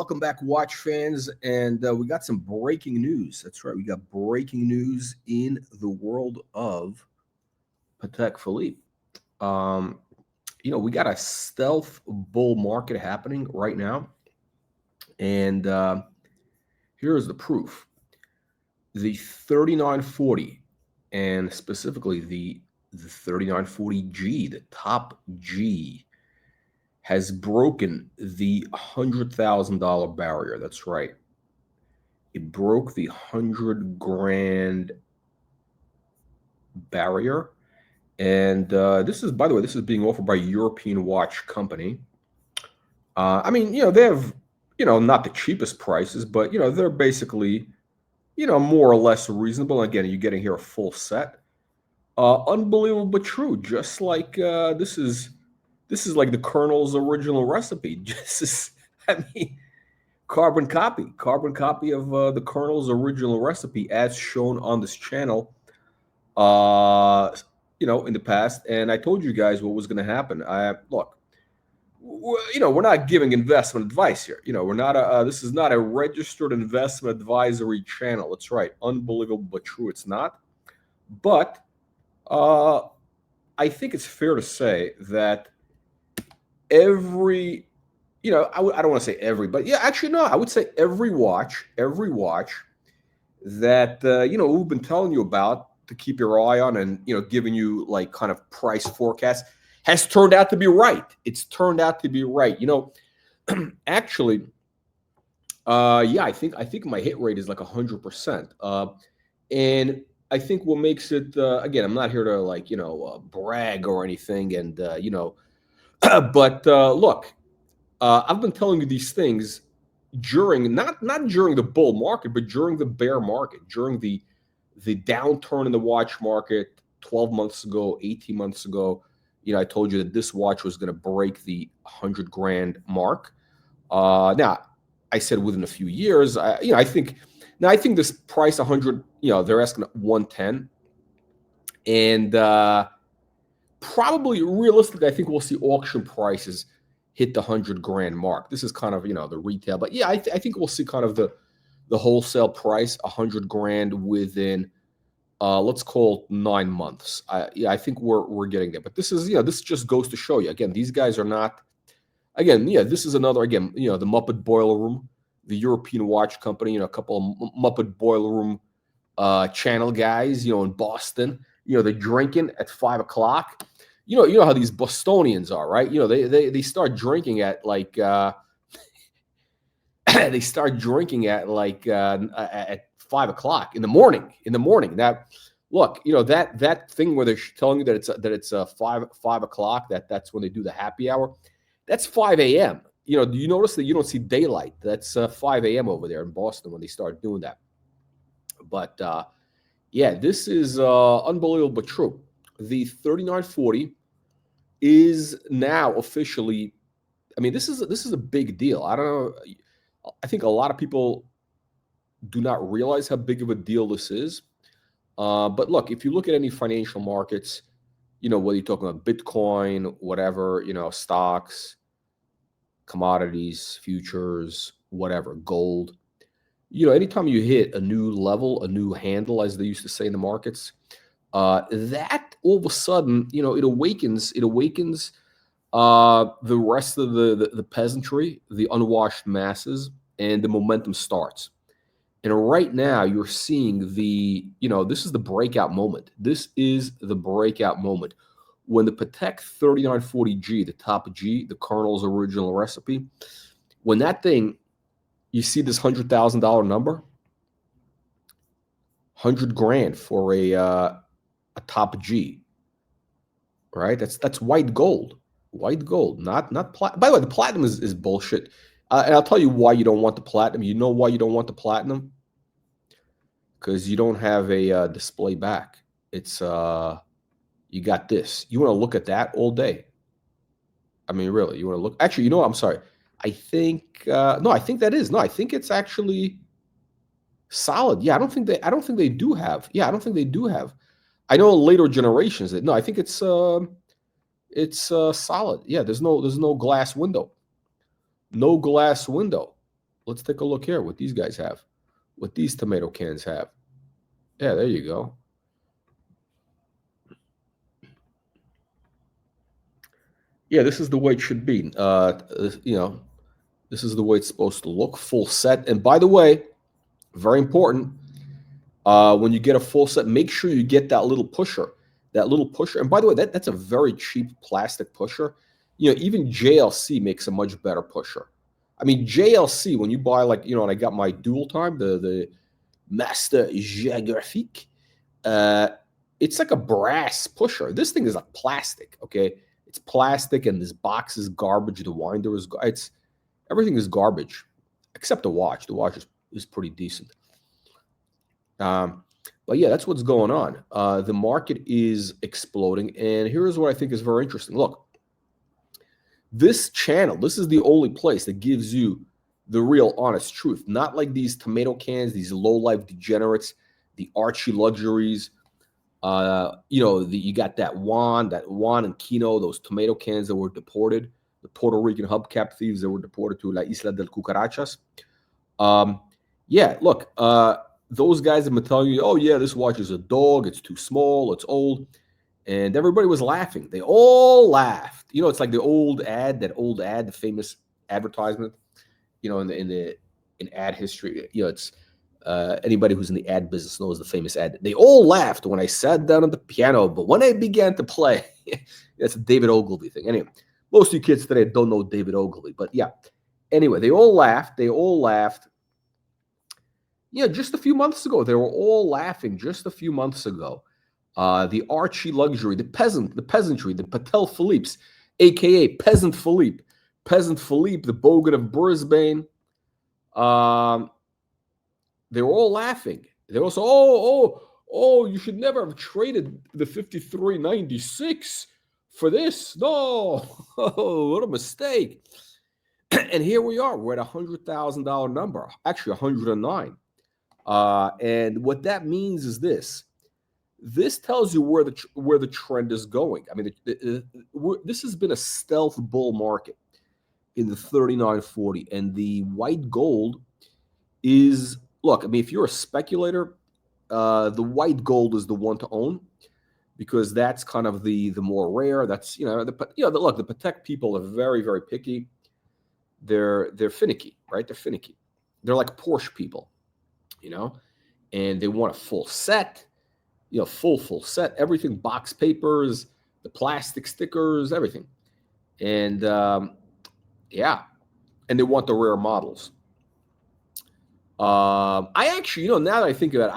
welcome back, watch fans. And we got some breaking news. That's right, we got breaking news in the world of Patek Philippe. We got a stealth bull market happening right now. And here's the proof. The 3940, and specifically the 3940G, the top G, has broken the $100,000 barrier. That's right. It broke the 100 grand barrier. And this is, by the way, this is being offered by European Watch Company. They have, not the cheapest prices, but, they're basically, more or less reasonable. Again, you're getting here a full set. Unbelievable but true. Just like this is like the Colonel's original recipe. Carbon copy of the Colonel's original recipe as shown on this channel. In the past, and I told you guys what was going to happen. We're not giving investment advice here. We're not this is not a registered investment advisory channel. That's right. Unbelievable but true. It's not. But I think it's fair to say that every, I don't want to say every, but yeah, actually, no, I would say every watch that, we've been telling you about to keep your eye on and, giving you like kind of price forecasts has turned out to be right. It's turned out to be right. Actually, I think my hit rate is like 100%. And I think what makes it, again, I'm not here to brag or anything. And, but look, I've been telling you these things during, not during the bull market, but during the bear market, during the downturn in the watch market 12 months ago, 18 months ago. I told you that this watch was going to break the 100 grand mark. Now, I said within a few years, I think this price 100, they're asking 110. And probably realistically, I think we'll see auction prices hit the 100 grand mark. This is kind of, the retail. But yeah, I think we'll see kind of the wholesale price, 100 grand within, let's call it 9 months. I think we're getting there. But this is, this just goes to show you, again, these guys are not, again, this is another, again, the Muppet Boiler Room, the European Watch Company, a couple of Muppet Boiler Room channel guys, in Boston, they're drinking at 5 o'clock. You know how these Bostonians are, right? They start drinking at like, they start drinking at like at 5 o'clock in the morning. That look, that thing where they're telling you that it's 5 o'clock. That's when they do the happy hour. That's 5 a.m. Do you notice that you don't see daylight? That's 5 a.m. over there in Boston when they start doing that. But yeah, this is unbelievable but true. The 3940 is now officially. I mean, this is a big deal. I don't know. I think a lot of people do not realize how big of a deal this is. But look, if you look at any financial markets, whether you're talking about Bitcoin, whatever, stocks, commodities, futures, whatever, gold, anytime you hit a new level, a new handle, as they used to say in the markets, that all of a sudden, it awakens the rest of the peasantry, the unwashed masses, and the momentum starts. And right now you're seeing this is the breakout moment. This is the breakout moment when the Patek 3940G, the top G, the Colonel's original recipe, when that thing, you see this $100,000 number, 100 grand for a top G, right? That's white gold. White gold, not platinum. By the way, the platinum is bullshit. And I'll tell you why you don't want the platinum. You know why you don't want the platinum? Because you don't have a display back. It's you got this. You want to look at that all day. I mean, really, you want to look. Actually, I'm sorry. I think no. I think that is no. I think it's actually solid. Yeah, I don't think they do have. Yeah, I don't think they do have. I know later generations that no. I think it's solid. Yeah, there's no glass window. No glass window. Let's take a look here what these guys have, what these tomato cans have. Yeah, there you go. Yeah, this is the way it should be. You know, this is the way it's supposed to look, full set. And by the way, very important, when you get a full set, make sure you get that little pusher. That little pusher. And by the way, that's a very cheap plastic pusher. You know, even JLC makes a much better pusher. I mean, JLC, when you buy, like, you know, and I got my dual time, the Master Géographique, it's like a brass pusher. This thing is like plastic, okay? It's plastic, and this box is garbage. The winder is, everything is garbage, except the watch. The watch is pretty decent. But yeah, that's what's going on. The market is exploding, and here's what I think is very interesting. Look, this channel, this is the only place that gives you the real honest truth, not like these tomato cans, these low-life degenerates, the Archie luxuries. You know, you got that Juan and Kino, those tomato cans that were deported, the Puerto Rican hubcap thieves that were deported to La Isla del Cucarachas. Yeah, look, those guys have been telling you, oh yeah, this watch is a dog, it's too small, it's old. And everybody was laughing. They all laughed. You know, it's like the old ad, the famous advertisement, you know, in ad history. You know, it's anybody who's in the ad business knows the famous ad. They all laughed when I sat down at the piano, but when I began to play, that's a David Ogilvy thing. Anyway, most of you kids today don't know David Ogilvy, but yeah. Anyway, they all laughed. Yeah, just a few months ago, they were all laughing just a few months ago. The Archie luxury, the peasantry, the Patek Philippes, a.k.a. Peasant Philippe, the Bogan of Brisbane. They were all laughing. They were also, oh, you should never have traded the 5396 for this. No, what a mistake. And here we are. We're at $100,000 number, actually 109. And what that means is this. This tells you where the trend is going. I mean, this has been a stealth bull market in the 39.40, and the white gold is, look, I mean, if you're a speculator, the white gold is the one to own, because that's kind of the more rare. That's, look, the Patek people are very, very picky. They're finicky, right? They're finicky. They're like Porsche people, and they want a full set. Full set, everything, box papers, the plastic stickers, everything. And yeah, and they want the rare models. I actually, now that I think of it,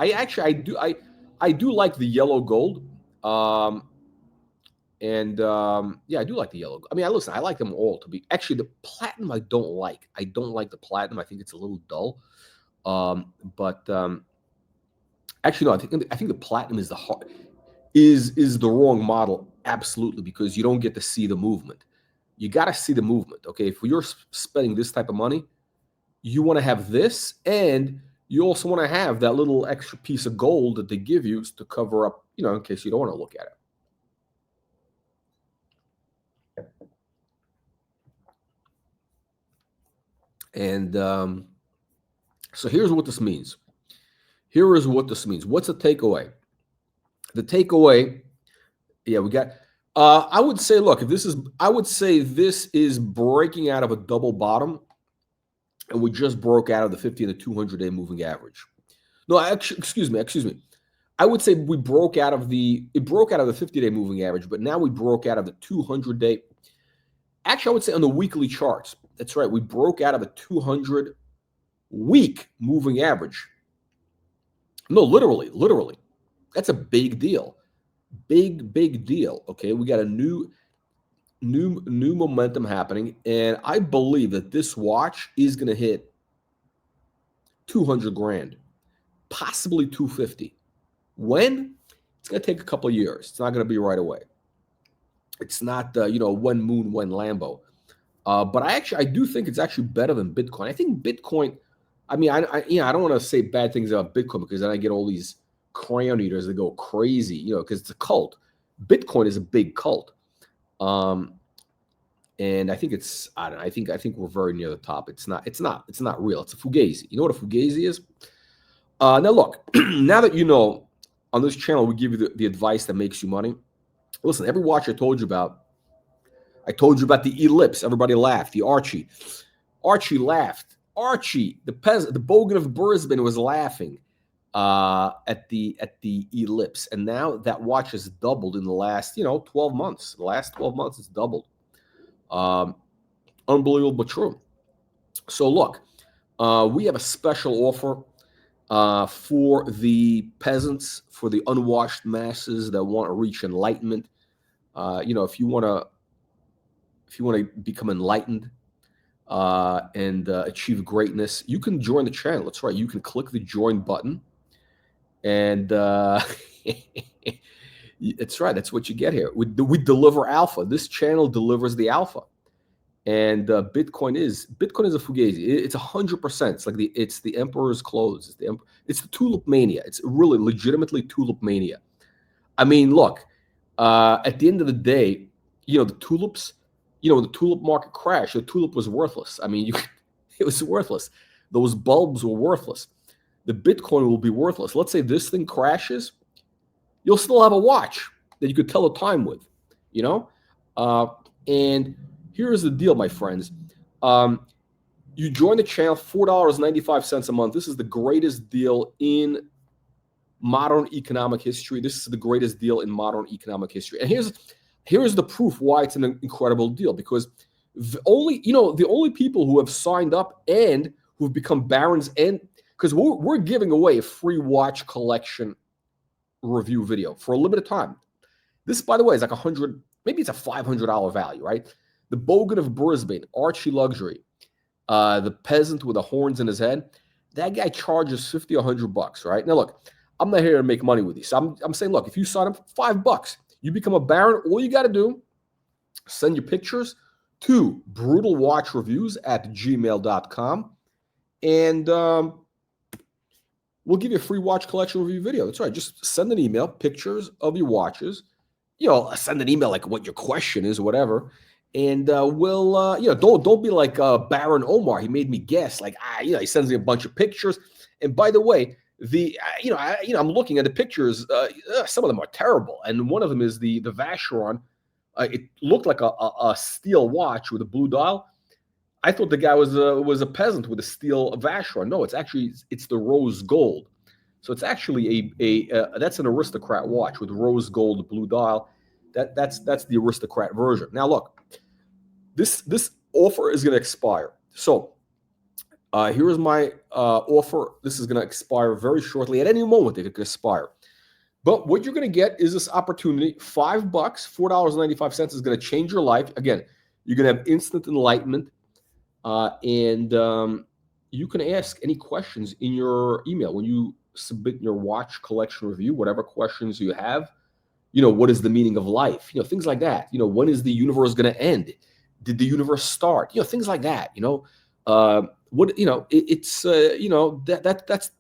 I do like the yellow gold. Yeah, I do like the yellow. I mean, I like them all to be. Actually, the platinum I don't like. I don't like the platinum. I think it's a little dull. Actually, no. I think the platinum is is the wrong model, absolutely, because you don't get to see the movement. You got to see the movement. Okay, if you're spending this type of money, you want to have this, and you also want to have that little extra piece of gold that they give you to cover up, in case you don't want to look at it. And so here's what this means. Here is what this means. What's the takeaway? The takeaway, yeah, we got. I would say, look, I would say this is breaking out of a double bottom, and we just broke out of the 50 and the 200-day moving average. No, actually, excuse me. I would say it broke out of the 50-day moving average, but now we broke out of the 200-day. Actually, I would say on the weekly charts. That's right. We broke out of a 200-week moving average. No, literally. That's a big deal. Big deal. Okay, we got a new momentum happening, and I believe that this watch is going to hit 200 grand, possibly 250. When? It's going to take a couple of years. It's not going to be right away. It's not one moon, one Lambo. But I do think it's actually better than Bitcoin. I think Bitcoin. I mean, I don't want to say bad things about Bitcoin, because then I get all these crayon eaters that go crazy, because it's a cult. Bitcoin is a big cult. And I think it's, I don't know, I think we're very near the top. It's not real. It's a fugazi. You know what a fugazi is? Now look, now that you know, on this channel, we give you the advice that makes you money. Listen, every watch I told you about the Ellipse. Everybody laughed. The Archie laughed. Archie, the Bogan of Brisbane was laughing at the Ellipse, and now that watch has doubled in the last 12 months. The last 12 months, it's doubled. Unbelievable but true. So look, we have a special offer for the peasants, for the unwashed masses that want to reach enlightenment. If you want to become enlightened and achieve greatness, you can join the channel. That's right. You can click the join button, and it's right. That's what you get here. We deliver alpha. This channel delivers the alpha. And Bitcoin is a fugazi. It's 100%. It's the emperor's clothes. It's the tulip mania. It's really legitimately tulip mania. I mean, look, at the end of the day, the tulips, the tulip market crashed. The tulip was worthless. I mean, it was worthless. Those bulbs were worthless. The Bitcoin will be worthless. Let's say this thing crashes, you'll still have a watch that you could tell the time with, and here's the deal, my friends. You join the channel, $4.95 a month. This is the greatest deal in modern economic history. This is the greatest deal in modern economic history. And here's the proof why it's an incredible deal, because the only people who have signed up and who've become barons, and because we're giving away a free watch collection review video for a limited time. This, by the way, is like maybe it's a $500 value, right? The Bogan of Brisbane, Archie Luxury, the peasant with the horns in his head, that guy charges $50 or $100, right? Now look, I'm not here to make money with you. So I'm saying, look, if you sign up for $5, you become a baron. All you got to do, send your pictures to BrutalWatchReviews@gmail.com, and we'll give you a free watch collection review video. That's right. Just send an email, pictures of your watches. Send an email like what your question is, whatever. And we'll, don't be like Baron Omar. He made me guess. He sends me a bunch of pictures. And by the way, I'm looking at the pictures. Some of them are terrible. And one of them is the Vacheron. It looked like a steel watch with a blue dial. I thought the guy was a peasant with a steel Vacheron. No, it's the rose gold. So it's actually that's an aristocrat watch with rose gold blue dial. That's the aristocrat version. Now look. This offer is going to expire. So here is my offer. This is going to expire very shortly. At any moment, it could expire. But what you're going to get is this opportunity. $5, $4.95 is going to change your life. Again, you're going to have instant enlightenment. And you can ask any questions in your email when you submit your watch collection review, whatever questions you have. What is the meaning of life? Things like that. When is the universe going to end? Did the universe start? Things like that. That's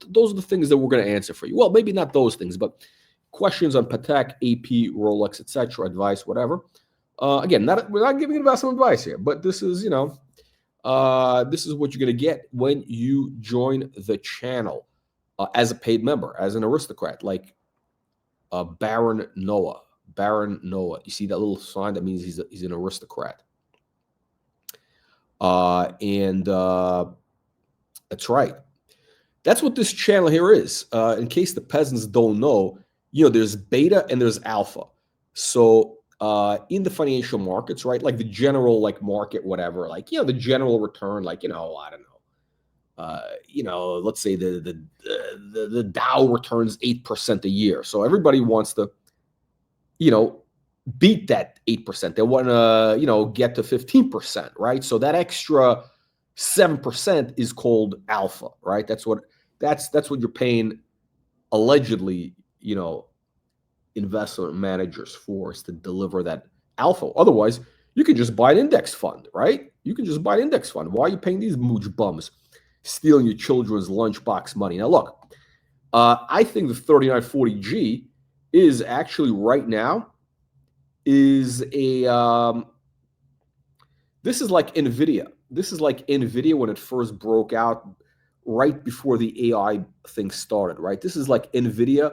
those are the things that we're going to answer for you. Well, maybe not those things, but questions on Patek, AP, Rolex, etc., advice, whatever. Again, we're not giving investment advice here, but this is this is what you're going to get when you join the channel as a paid member, as an aristocrat, like Baron Noah. Baron Noah. You see that little sign? That means he's an aristocrat. That's right. That's what this channel here is. In case the peasants don't know, there's beta and there's alpha. So in the financial markets, right, like the general market, whatever, the general return, I don't know, let's say the Dow returns 8% a year. So everybody wants to, beat that 8%. They want to, get to 15%, right? So that extra 7% is called alpha, right? That's what you're paying allegedly, investment managers for, is to deliver that alpha. Otherwise, you can just buy an index fund, right? You can just buy an index fund. Why are you paying these mooch bums stealing your children's lunchbox money? Now, look, I think the 3940G is actually right now is a This is like NVIDIA. This is like NVIDIA when it first broke out right before the AI thing started, right? This is like NVIDIA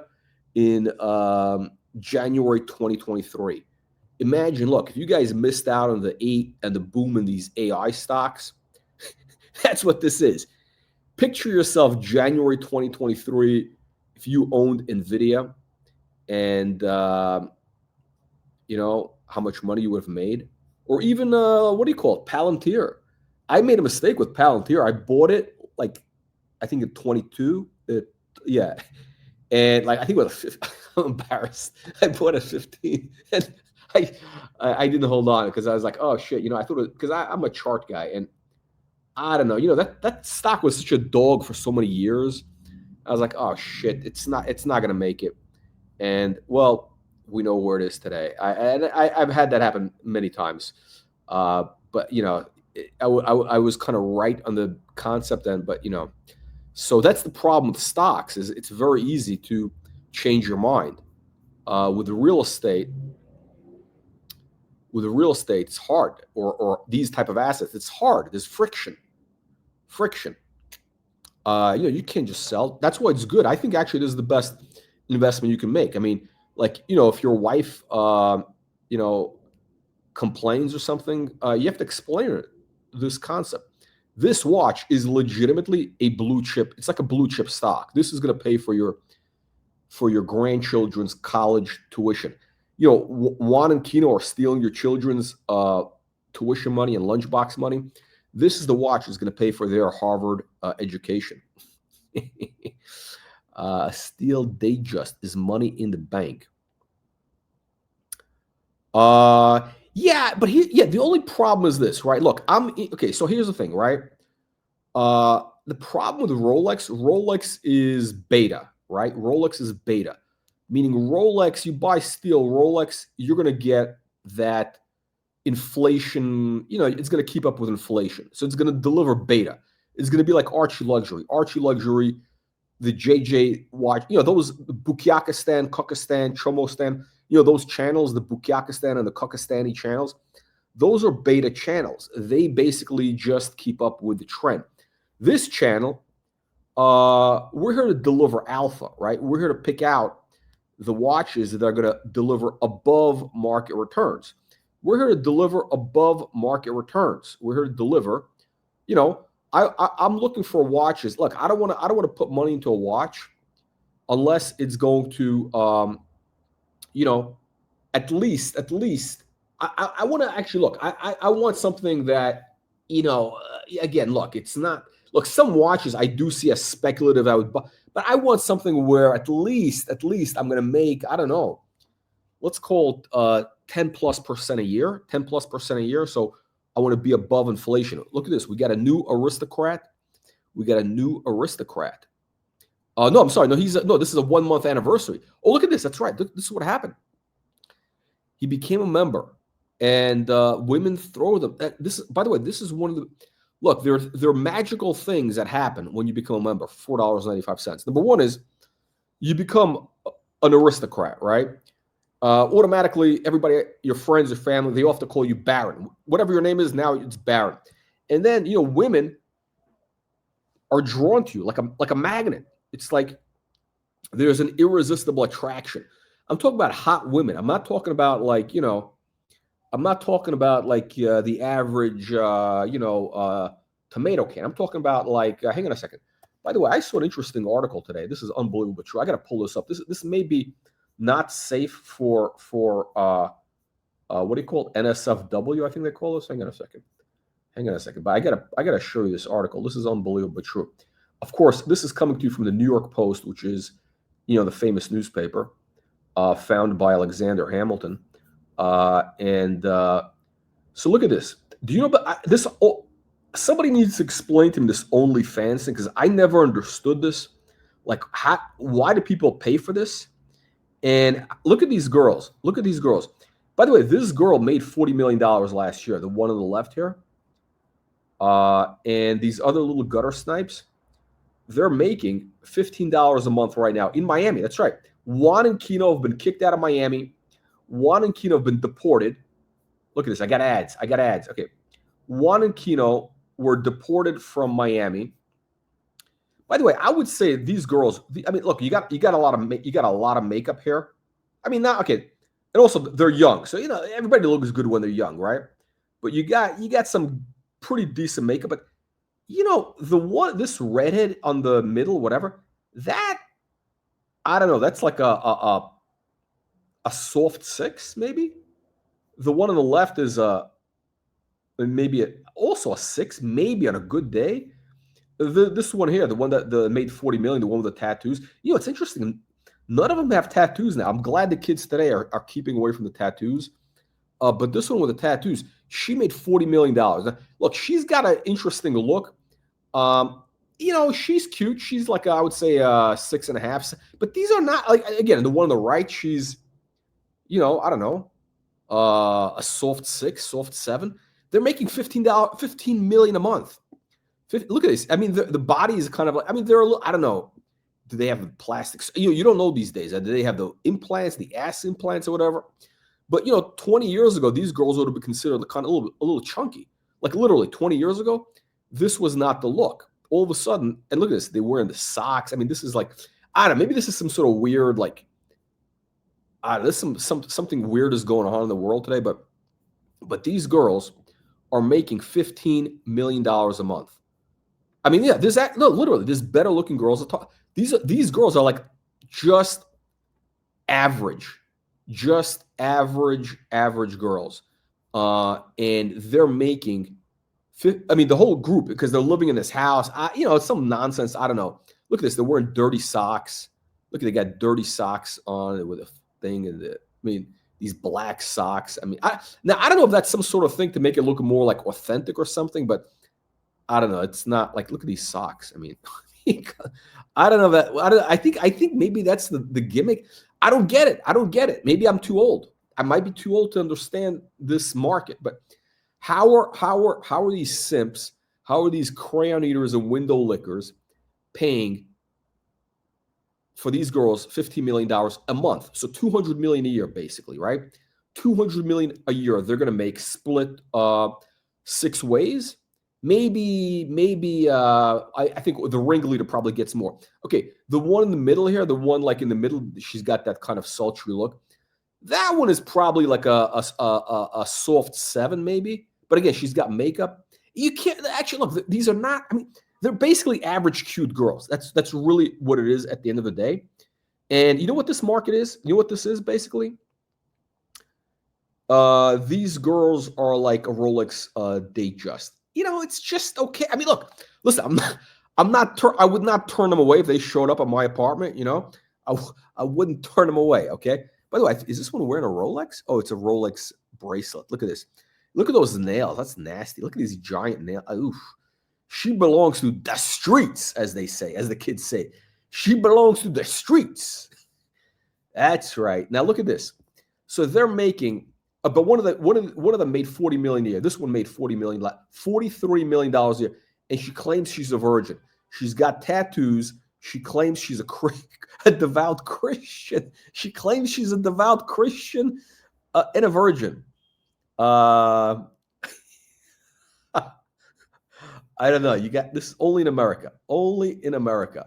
in January 2023. Imagine, look, if you guys missed out on the and the boom in these AI stocks, that's what this is. Picture yourself January 2023 if you owned NVIDIA and, you know, how much money you would have made. Or even, what do you call it, Palantir. I made a mistake with Palantir. I bought it, like, I think at 22. Yeah. And, like, I think it was I'm embarrassed. I bought it at 15. And I didn't hold on because I was like, oh, shit. You know, I thought it, because I'm a chart guy. And I don't know. You know, that stock was such a dog for so many years. I was like, oh, shit. It's not going to make it. And, well, we know where it is today. I've had that happen many times. But, you know, I was kind of right on the concept end. But, you know, so that's the problem with stocks is it's very easy to change your mind. With the real estate, it's hard. Or these type of assets, it's hard. There's friction. You know, you can't just sell. That's why it's good. I think actually this is the best investment you can make. I mean, like, you know, if your wife, you know, complains or something, you have to explain this concept. This watch is legitimately a blue chip. It's like a blue chip stock. This is going to pay for your grandchildren's college tuition. You know, Juan and Kino are stealing your children's tuition money and lunchbox money. This is the watch that's going to pay for their Harvard education. Steal Datejust is money in the bank. Yeah, but the only problem is this, right? Look, okay, so here's the thing, right? The problem with Rolex is beta, right? Rolex is beta, meaning Rolex, you buy steel Rolex, you're going to get that inflation, you know, it's going to keep up with inflation. So it's going to deliver beta. It's going to be like Archie Luxury, the JJ watch, you know, those Bukyakistan, Kukistan, Chomostan, you know, those channels, the Bukyakistan and the Kukistani channels, those are beta channels. They basically just keep up with the trend. This channel, we're here to deliver alpha, right? We're here to pick out the watches that are going to deliver above market returns. We're here to deliver above market returns. We're here to deliver, you know, I'm looking for watches. Look, I don't want to put money into a watch unless it's going to, you know, at least I want to actually look. I want something that, you know, again, look, it's not. Look, some watches I do see as speculative. I would buy, but I want something where at least I'm going to make, I don't know, let's call it 10+% a year, 10+% a year. So I want to be above inflation. Look at this. We got a new aristocrat. No, I'm sorry. No, this is a 1 month anniversary. Oh, look at this. That's right. This is what happened. He became a member, and women throw them. By the way, this is one of the. Look, there are magical things that happen when you become a member. $4.95. Number one is you become an aristocrat, right? Automatically, everybody, your friends, your family, they all have to call you Baron. Whatever your name is now, it's Baron. And then, you know, women are drawn to you like a magnet. It's like there's an irresistible attraction. I'm talking about hot women. I'm not talking about like, you know, I'm not talking about like the average, you know, tomato can. I'm talking about like, hang on a second. By the way, I saw an interesting article today. This is unbelievable true. I got to pull this up. This may be not safe for what do you call it? NSFW, I think they call this. Hang on a second. But I gotta show you this article. This is unbelievable true. Of course, this is coming to you from the New York Post, which is, you know, the famous newspaper founded by Alexander Hamilton. So look at this. Do you know about this? Somebody needs to explain to me this OnlyFans thing because I never understood this. Like, why do people pay for this? And look at these girls. By the way, this girl made $40 million last year. The one on the left here. And these other little gutter snipes, they're making $15 a month right now in Miami. That's right. Juan and Kino have been kicked out of Miami. Juan and Kino have been deported. Look at this. I got ads. Okay. Juan and Kino were deported from Miami. By the way, I would say these girls. I mean, look, you got a lot of makeup here. I mean, not okay, and also they're young, so everybody looks good when they're young, right? But you got some pretty decent makeup. But this redhead on the middle, whatever, that I don't know. That's like a soft 6, maybe. The one on the left is maybe also a 6, maybe on a good day. This one here, the one that made 40 million, the one with the tattoos. It's interesting. None of them have tattoos now. I'm glad the kids today are keeping away from the tattoos. But this one with the tattoos, she made $40 million. Now, look, she's got an interesting look. She's cute. She's like, I would say 6.5. But these are not, like, again, the one on the right, she's, I don't know, a soft 6, soft 7. They're making $15 million a month. Look at this. I mean, the body is kind of like, I mean, they're a little, I don't know. Do they have the plastics? You don't know these days. Do they have the implants, the ass implants or whatever? But, 20 years ago, these girls would have been considered kind of a little chunky. Like literally 20 years ago, this was not the look. All of a sudden, and look at this, they're wearing the socks. I mean, this is like, I don't know, maybe this is some sort of weird, like, there's something weird is going on in the world today. But these girls are making $15 million a month. I mean, yeah, literally, there's better looking girls. These girls are like just average girls, and they're making. I mean, the whole group, because they're living in this house. It's some nonsense. I don't know. Look at this. They're wearing dirty socks. Look, they got dirty socks on with a thing, these black socks. I mean, I don't know if that's some sort of thing to make it look more like authentic or something, but. I don't know. It's not like, look at these socks. I mean, I don't know that. I think maybe that's the gimmick. I don't get it. Maybe I'm too old. I might be too old to understand this market. But how are these simps? How are these crayon eaters and window lickers paying for these girls $15 million a month? So $200 million a year, basically, right? $200 million a year. They're going to make split 6 ways. Maybe I think the ringleader probably gets more. Okay, the one in the middle here, the one like in the middle, she's got that kind of sultry look. That one is probably like a soft 7, maybe. But again, she's got makeup. You can't actually look. These are not. I mean, they're basically average cute girls. That's really what it is at the end of the day. And you know what this market is? You know what this is basically? These girls are like a Rolex Datejust. It's just okay. I mean, look, listen, I would not turn them away if they showed up at my apartment. I wouldn't turn them away. Okay. By the way, is this one wearing a Rolex? Oh, it's a Rolex bracelet. Look at this. Look at those nails. That's nasty. Look at these giant nails. Oof. She belongs to the streets, as they say, as the kids say. She belongs to the streets. That's right. Now look at this. So they're making. But one of them made $40 million a year. This one made $43 million a year, and she claims she's a virgin. She's got tattoos. She claims she's a devout Christian. She claims she's a devout Christian and a virgin. I don't know. You got this only in America. Only in America.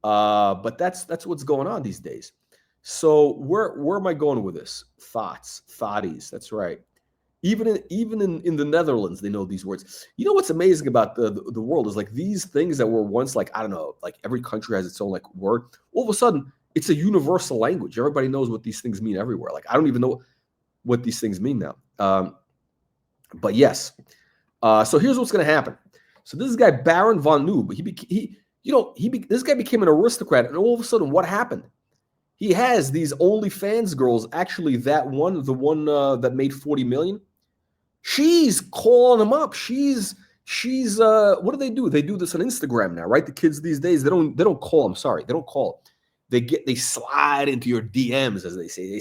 But that's what's going on these days. So where am I going with this? Thotties. That's right. Even in the Netherlands, they know these words. You know what's amazing about the world is like these things that were once like, I don't know, like every country has its own like word. All of a sudden, it's a universal language. Everybody knows what these things mean everywhere. Like I don't even know what these things mean now. But yes. So here's what's going to happen. So this guy Baron von Noob, this guy became an aristocrat, and all of a sudden, what happened? He has these OnlyFans girls. Actually, the one that made 40 million, she's calling him up. She's what do they do? They do this on Instagram now, right? The kids these days, they don't call. I'm sorry, they don't call. They slide into your DMs, as they say.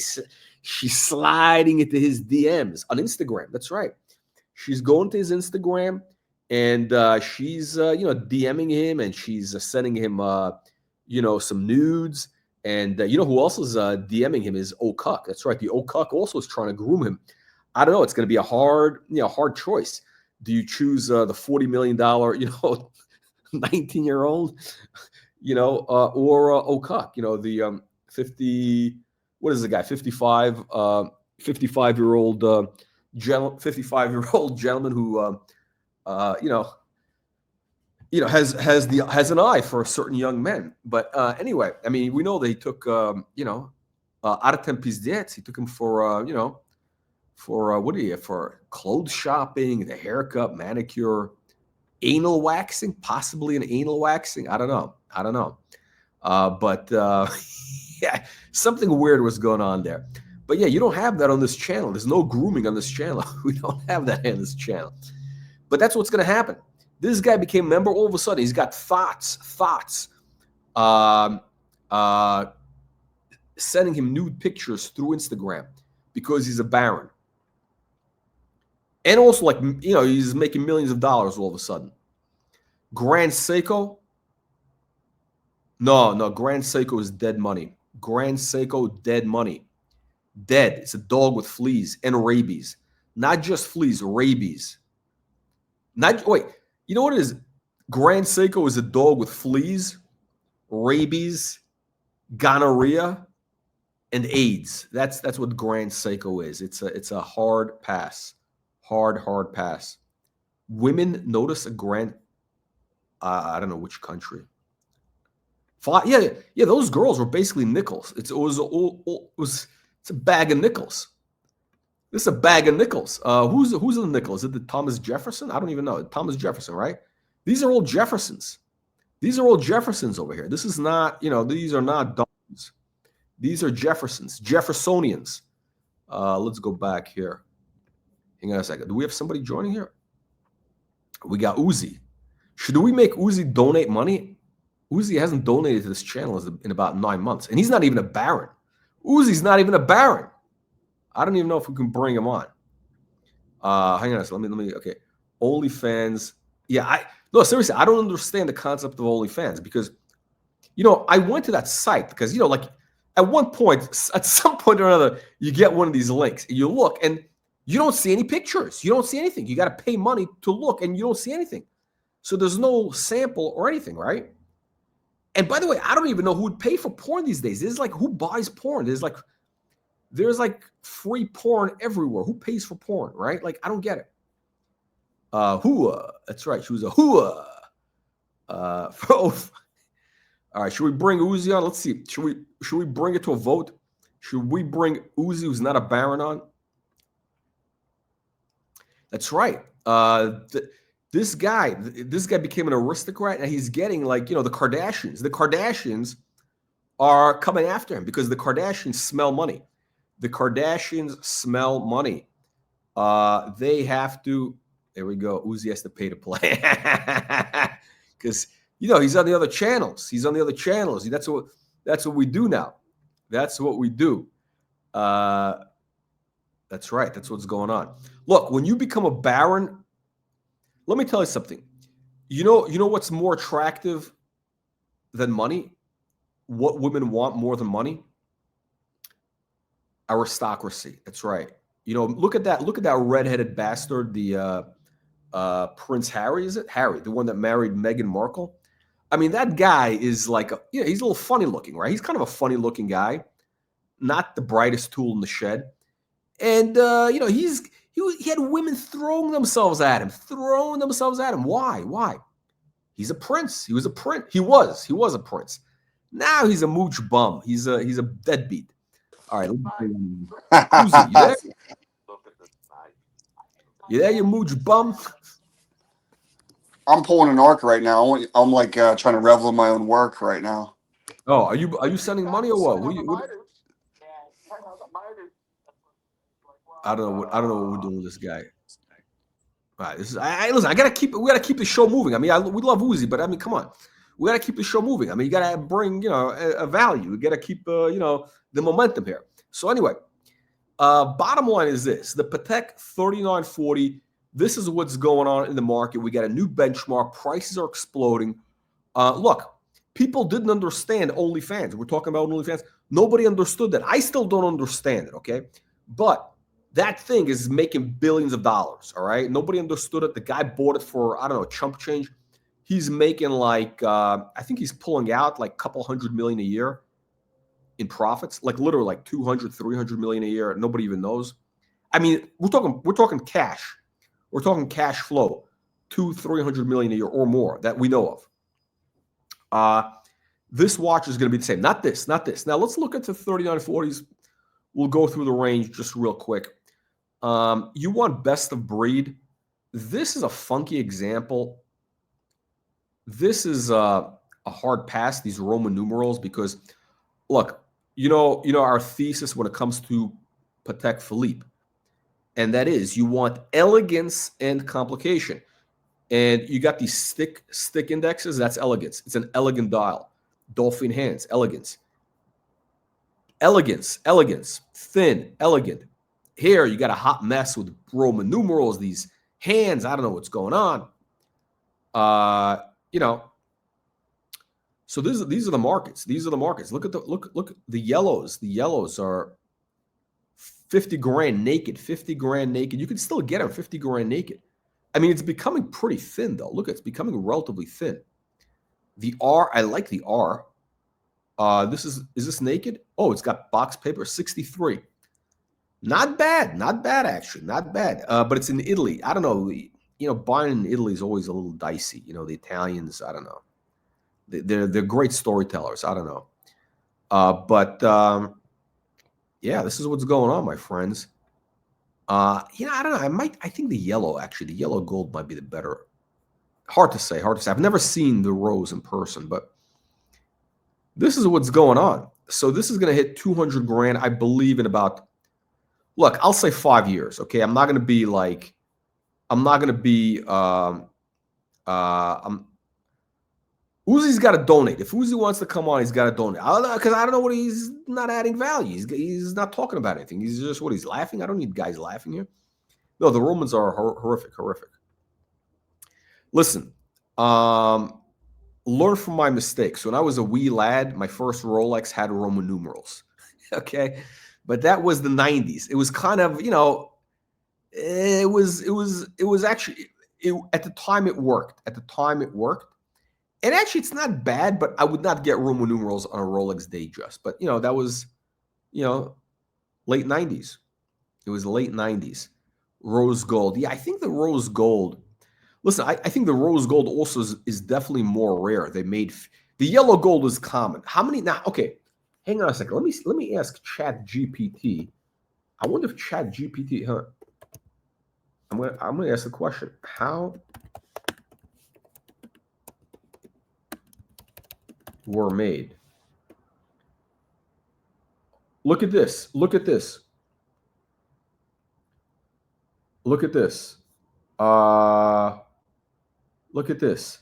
She's sliding into his DMs on Instagram. That's right. She's going to his Instagram and she's DMing him, and she's sending him some nudes. And you know who else is DMing him is O'Cuck. That's right. The O'Cuck also is trying to groom him. I don't know. It's going to be a hard choice. Do you choose the $40 million, 19-year-old, or Okuk, the 50, what is the guy, 55-year-old 55-year-old gentleman who, has an eye for certain young men. But anyway, I mean, we know they took, Artem Pizdets. He took him for, for clothes shopping, the haircut, manicure, anal waxing, possibly an anal waxing. I don't know. But yeah, something weird was going on there. But yeah, you don't have that on this channel. There's no grooming on this channel. We don't have that in this channel. But that's what's going to happen. This guy became a member. All of a sudden, he's got thoughts, sending him nude pictures through Instagram because he's a baron. And also, he's making millions of dollars all of a sudden. Grand Seiko? No, Grand Seiko is dead money. Grand Seiko, dead money. Dead. It's a dog with fleas and rabies. Not just fleas, rabies. Wait, you know what it is? Grand Seiko is a dog with fleas, rabies, gonorrhea, and AIDS. That's what Grand Seiko is. It's a hard pass. Hard pass. Women notice a grand, I don't know which country. Yeah, those girls were basically nickels. It's a bag of nickels. This is a bag of nickels. Who's the nickel? Is it the Thomas Jefferson? I don't even know. Thomas Jefferson, right? These are all Jeffersons. These are all Jeffersons over here. This is not, these are not dogs. These are Jeffersons, Jeffersonians. Let's go back here. Hang on a second. Do we have somebody joining here? We got Uzi. Should we make Uzi donate money? Uzi hasn't donated to this channel in about 9 months, and he's not even a baron. Uzi's not even a baron. I don't even know if we can bring him on. Hang on a second. Let me. Okay, OnlyFans. Yeah, no, seriously, I don't understand the concept of OnlyFans because, I went to that site because, at some point or another, you get one of these links and you look and you don't see any pictures. You don't see anything. You got to pay money to look and you don't see anything. So there's no sample or anything, right? And by the way, I don't even know who would pay for porn these days. There's who buys porn? There's free porn everywhere. Who pays for porn, right? I don't get it. Hua. That's right. She was a Hua. All right. Should we bring Uzi on? Let's see. Should we bring it to a vote? Should we bring Uzi, who's not a baron, on? That's right. This guy became an aristocrat, and he's getting the Kardashians. The Kardashians are coming after him because the Kardashians smell money. The Kardashians smell money. They have to. There we go. Uzi has to pay to play because he's on the other channels. He's on the other channels. That's what we do now. That's what we do. That's right. That's what's going on. Look, when you become a baron, let me tell you something. You know what's more attractive than money? What women want more than money? Aristocracy. That's right. Look at that redheaded bastard, the Prince Harry, is it? Harry, the one that married Meghan Markle. I mean, that guy is he's a little funny looking, right? He's kind of a funny looking guy, not the brightest tool in the shed. And, he had women throwing themselves at him. Why? He's a prince. He was a prince. He was a prince. Now he's a mooch bum. He's a deadbeat. All right. Uzi, you there? You there, you mooch bum? I'm pulling an arc right now. I'm trying to revel in my own work right now. Oh, are you sending money or what? I don't know what we're doing with this guy. All right, listen. We gotta keep the show moving. I mean, we love Uzi, but I mean, come on, we gotta keep the show moving. I mean, you gotta bring a value. You gotta keep the momentum here. So anyway, bottom line is this: the Patek 3940. This is what's going on in the market. We got a new benchmark. Prices are exploding. Look, people didn't understand OnlyFans. We're talking about OnlyFans. Nobody understood that. I still don't understand it. Okay, but That thing is making billions of dollars, all right? Nobody understood it. The guy bought it for, I don't know, chump change. He's making like, I think he's pulling out like a couple $100 million a year in profits, like literally like 200, 300 million a year. Nobody even knows. I mean, we're talking cash. We're talking cash flow, 200-300 million a year or more that we know of. This watch is going to be the same. Not this. Now let's look at the 3940s. We'll go through the range just real quick. You want best of breed. This is a funky example. This is a hard pass, these Roman numerals, because look, you know our thesis when it comes to Patek Philippe, and that is you want elegance and complication. And you got these stick indexes, that's elegance. It's an elegant dial. Dolphin hands, elegance. Elegance, thin, elegant. Here you got a hot mess with Roman numerals, these hands. I don't know what's going on. So these are the markets. These are the markets. Look at the yellows. The yellows are 50 grand naked. 50 grand naked. You can still get them 50 grand naked. I mean, it's becoming pretty thin though. Look, it's becoming relatively thin. The R, I like the R. Is this naked? Oh, it's got box paper, 63. Not bad actually, not bad. But it's in Italy. I don't know. Buying in Italy is always a little dicey. The Italians, I don't know. They're great storytellers. I don't know. Yeah, this is what's going on, my friends. I don't know. I think the yellow gold might be the better. Hard to say. I've never seen the rose in person, but this is what's going on. So this is going to hit 200 grand, I believe, in about, look, I'll say 5 years. Okay. I'm not going to be Uzi's got to donate. If Uzi wants to come on, he's got to donate. Because I don't know what he's not adding value. He's not talking about anything. He's just he's laughing. I don't need guys laughing here. No, the Romans are horrific. Listen, learn from my mistakes. When I was a wee lad, my first Rolex had Roman numerals. Okay, but that was the 90s. It was kind of, it was actually, at the time it worked. And actually, it's not bad, but I would not get Roman numerals on a Rolex Datejust. But, that was, late 90s. It was late 90s. Rose gold. Yeah, I think the rose gold. Listen, I think the rose gold also is definitely more rare. They made the yellow gold is common. How many now? Okay, hang on a second. Let me ask ChatGPT. I wonder if ChatGPT. I'm gonna ask the question. How were made? Look at this. Look at this. Look at this. Look at this.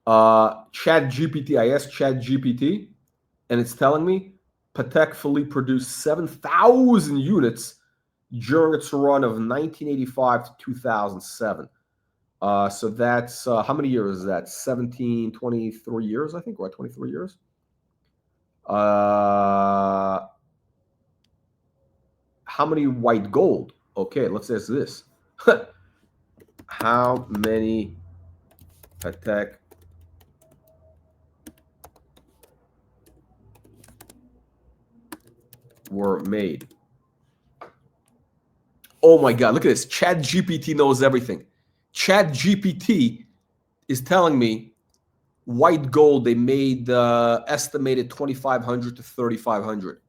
ChatGPT. I asked ChatGPT, and it's telling me Patek Philippe produced 7,000 units during its run of 1985 to 2007. So that's how many years is that? 23 years, I think, right? 23 years. How many white gold? Okay, let's ask this. How many Patek were made? Oh my God, look at this. ChatGPT knows everything. ChatGPT is telling me white gold, they made estimated 2,500 to 3,500.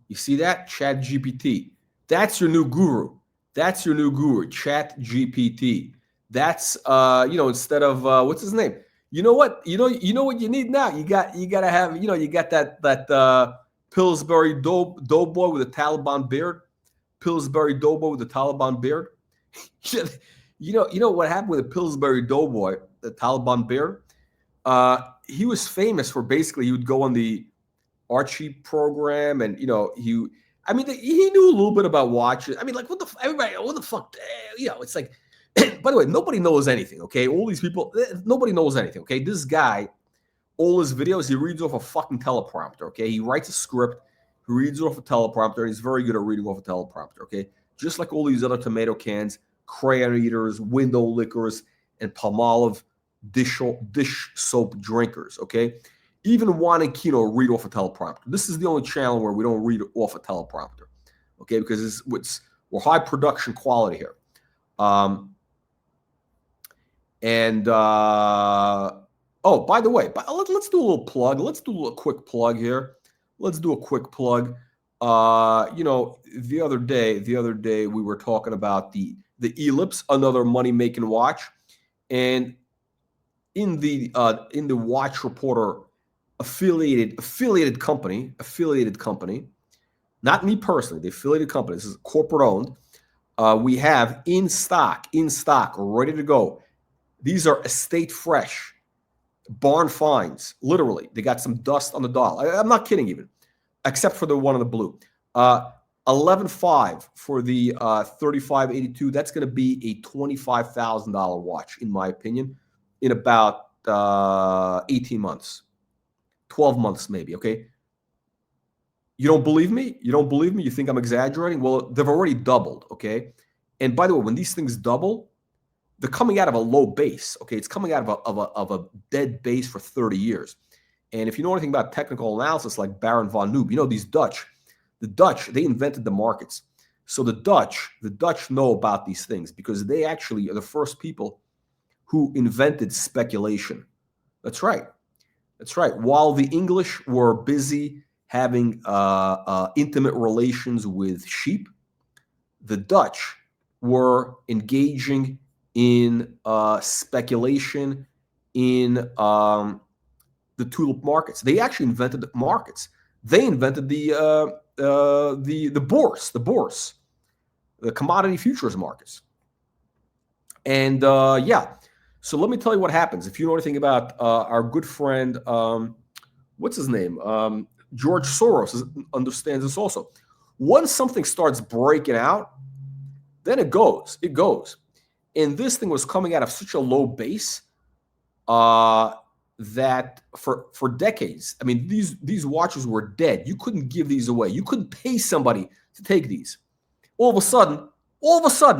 You see that? ChatGPT. That's your new guru. ChatGPT. That's instead of what's his name? You know what you need now? You gotta have, you got that Pillsbury Doughboy with a Taliban beard. Pillsbury Doughboy with the Taliban beard. You know what happened with the Pillsbury Doughboy, the Taliban beard? He was famous for basically he would go on the Archie program, and he knew a little bit about watches. I mean, like what the fuck? It's like, by the way, nobody knows anything. Okay, all these people, nobody knows anything. Okay, this guy, all his videos, he reads off a fucking teleprompter. Okay, he writes a script. He reads off a teleprompter, and he's very good at reading off a teleprompter, okay? Just like all these other tomato cans, crayon eaters, window lickers, and Palmolive dish soap drinkers, okay? Even Juan and Kino read off a teleprompter. This is the only channel where we don't read off a teleprompter, okay? Because we're high production quality here. Oh, by the way, let's do a little plug. Let's do a quick plug here. Let's do a quick plug. You know, the other day we were talking about the Ellipse, another money-making watch, and in the Watch Reporter affiliated company, not me personally, the affiliated company. This is corporate owned. We have in stock, ready to go. These are estate fresh, barn finds. Literally, they got some dust on the dial. I'm not kidding, even, except for the one on the blue. 11.5 for the 3582. That's going to be a $25,000 watch, in my opinion, in about 18 months, 12 months maybe. Okay. You don't believe me? You don't believe me? You think I'm exaggerating? Well, they've already doubled. Okay. And by the way, when these things double, they're coming out of a low base. Okay. It's coming out of a dead base for 30 years. And if you know anything about technical analysis, like Baron von Noob, you know, the Dutch, they invented the markets. So the Dutch know about these things because they actually are the first people who invented speculation. That's right. That's right. While the English were busy having intimate relations with sheep, the Dutch were engaging in speculation in the tulip markets. They actually invented the markets. They invented the bourse, the commodity futures markets. And yeah, so let me tell you what happens. If you know anything about our good friend, what's his name? George Soros understands this also. Once something starts breaking out, then it goes. And this thing was coming out of such a low base that for decades, I mean, these watches were dead. You couldn't give these away. You couldn't pay somebody to take these. All of a sudden,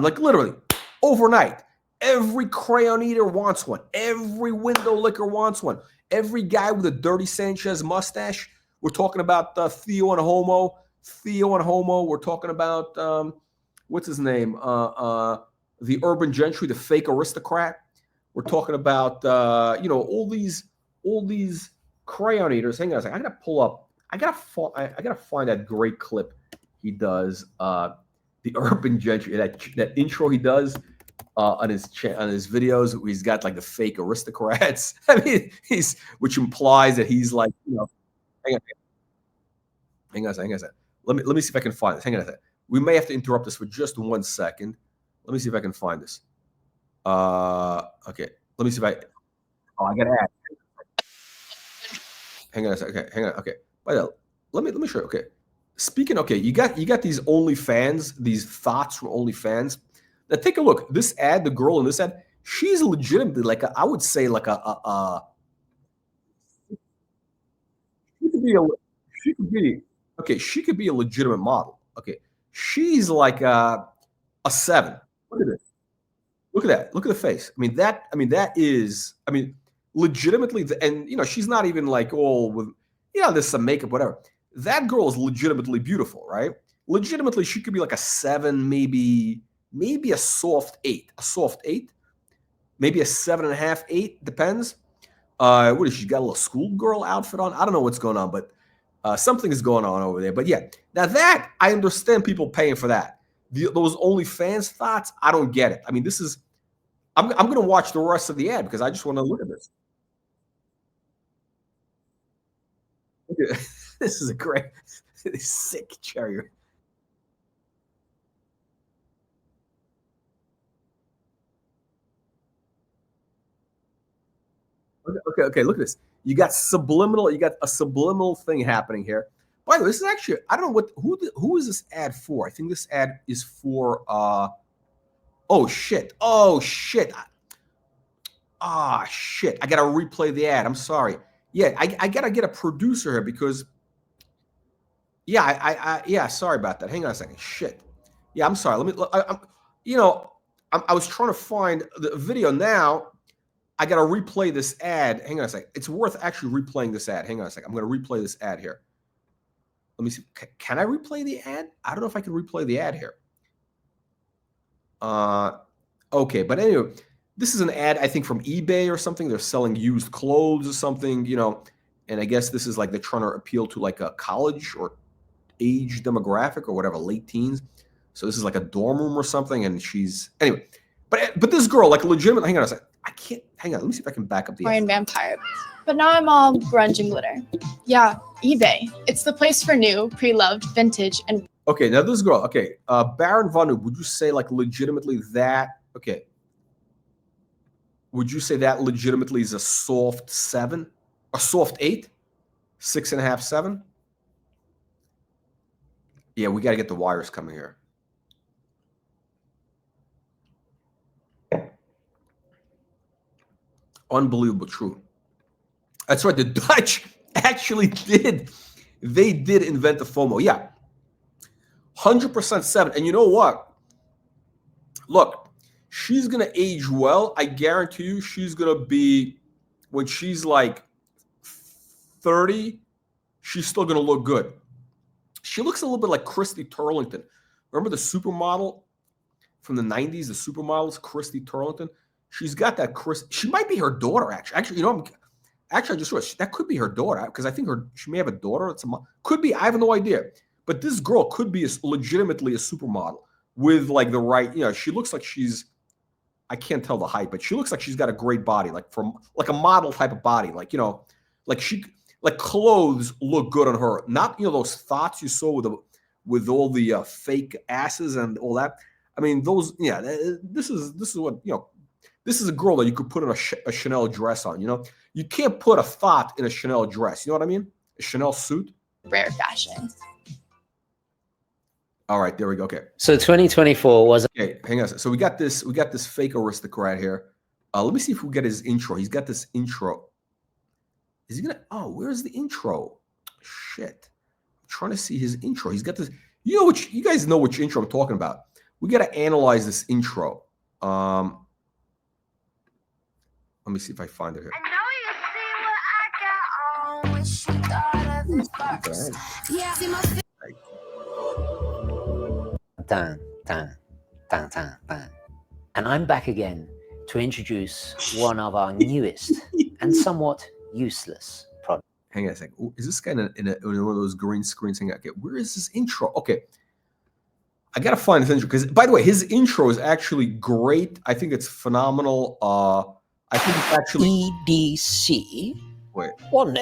like literally overnight, every crayon eater wants one. Every window licker wants one. Every guy with a dirty Sanchez mustache. We're talking about Theo and Homo. We're talking about what's his name? The urban gentry, the fake aristocrat. We're talking about you know, all these crayon eaters. Hang on a second. I gotta pull up. I gotta find that great clip he does. The urban gentry, that intro he does on his videos. He's got like the fake aristocrats. I mean, which implies that he's like, you know. Hang on a second. Let me see if I can find this. Hang on a second. We may have to interrupt this for just 1 second. Let me see if I can find this. Okay. Let me see if I. Oh, I gotta add. Hang on a second. Okay. Hang on. Okay. Let me show you. Okay. Speaking. Okay. You got these OnlyFans. These thoughts from OnlyFans. Now take a look. This ad, the girl in this ad, she's legitimately like I would say like she could be a legitimate model. Okay. She's like a 7. Look at this. Look at that. Look at the face. I mean, that is, legitimately, and, you know, she's not even like all with, you know, there's some makeup, whatever. That girl is legitimately beautiful, right? Legitimately, she could be like a 7, maybe a soft 8. Maybe a 7.5, 8, depends. What is she got? A little schoolgirl outfit on? I don't know what's going on, but something is going on over there. But yeah, now that, I understand people paying for that. Those OnlyFans thoughts, I don't get it. I mean, this is, I'm going to watch the rest of the ad because I just want to look at this. This is a great, sick cherry. Okay, look at this. You got a subliminal thing happening here. By the way, this is actually, I don't know who is this ad for? I think this ad is for oh shit. Shit. I gotta replay the ad. I'm sorry. Yeah, I gotta get a producer here because Yeah, yeah. Sorry about that. Hang on a second. Shit. Yeah, I'm sorry. Let me. I was trying to find the video now. I got to replay this ad. Hang on a second. It's worth actually replaying this ad. Hang on a second. I'm going to replay this ad here. Let me see. Can I replay the ad? I don't know if I can replay the ad here. Okay, but anyway, this is an ad, I think, from eBay or something. They're selling used clothes or something, and I guess this is like they're trying to appeal to like a college or age demographic or whatever, late teens. So this is like a dorm room or something, and she's anyway. But this girl, like legitimate. Hang on a second. I can't. Hang on. Let me see if I can back up the Victorian vampire. But now I'm all grunge and glitter. Yeah, eBay. It's the place for new, pre-loved, vintage, and okay. Now this girl. Okay, Baron Vanu. Would you say like legitimately that? Okay. Would you say that legitimately is a soft 7, a soft 8, 6.5, 7? Yeah, we got to get the wires coming here. Unbelievable, true. That's right. The Dutch actually did. They did invent the FOMO. Yeah. 100% 7. And you know what? Look, she's going to age well. I guarantee you she's going to be, when she's like 30, she's still going to look good. She looks a little bit like Christy Turlington. Remember the supermodel from the 90s, the supermodels, Christy Turlington? She's got that she might be her daughter, actually. Actually, I just realized that could be her daughter because I think she may have a daughter. Could be. I have no idea. But this girl could be legitimately a supermodel with like the right, she looks like I can't tell the height, but she looks like she's got a great body, like a model type of body. Like, like clothes look good on her. Not, those thoughts you saw with all the fake asses and all that. I mean, those, yeah, this is what, this is a girl that you could put in a Chanel dress on, You can't put a thought in a Chanel dress. You know what I mean? A Chanel suit. rare fashion. All right, there we go. Okay. So 2024 was okay. Hang on. So we got this fake aristocrat here. Let me see if we get his intro. He's got this intro. Is he gonna? Oh, where's the intro? Shit. I'm trying to see his intro. He's got this. You guys know which intro I'm talking about. We got to analyze this intro. Let me see if I find it here. Dun, dun, dun, dun, dun. And I'm back again to introduce one of our newest and somewhat useless products. Hang on a second. Ooh, is this guy in one of those green screens? Hang on. Okay, where is his intro? Okay. I got to find his intro because, by the way, his intro is actually great. I think it's phenomenal. I think it's actually EDC. Wait. One.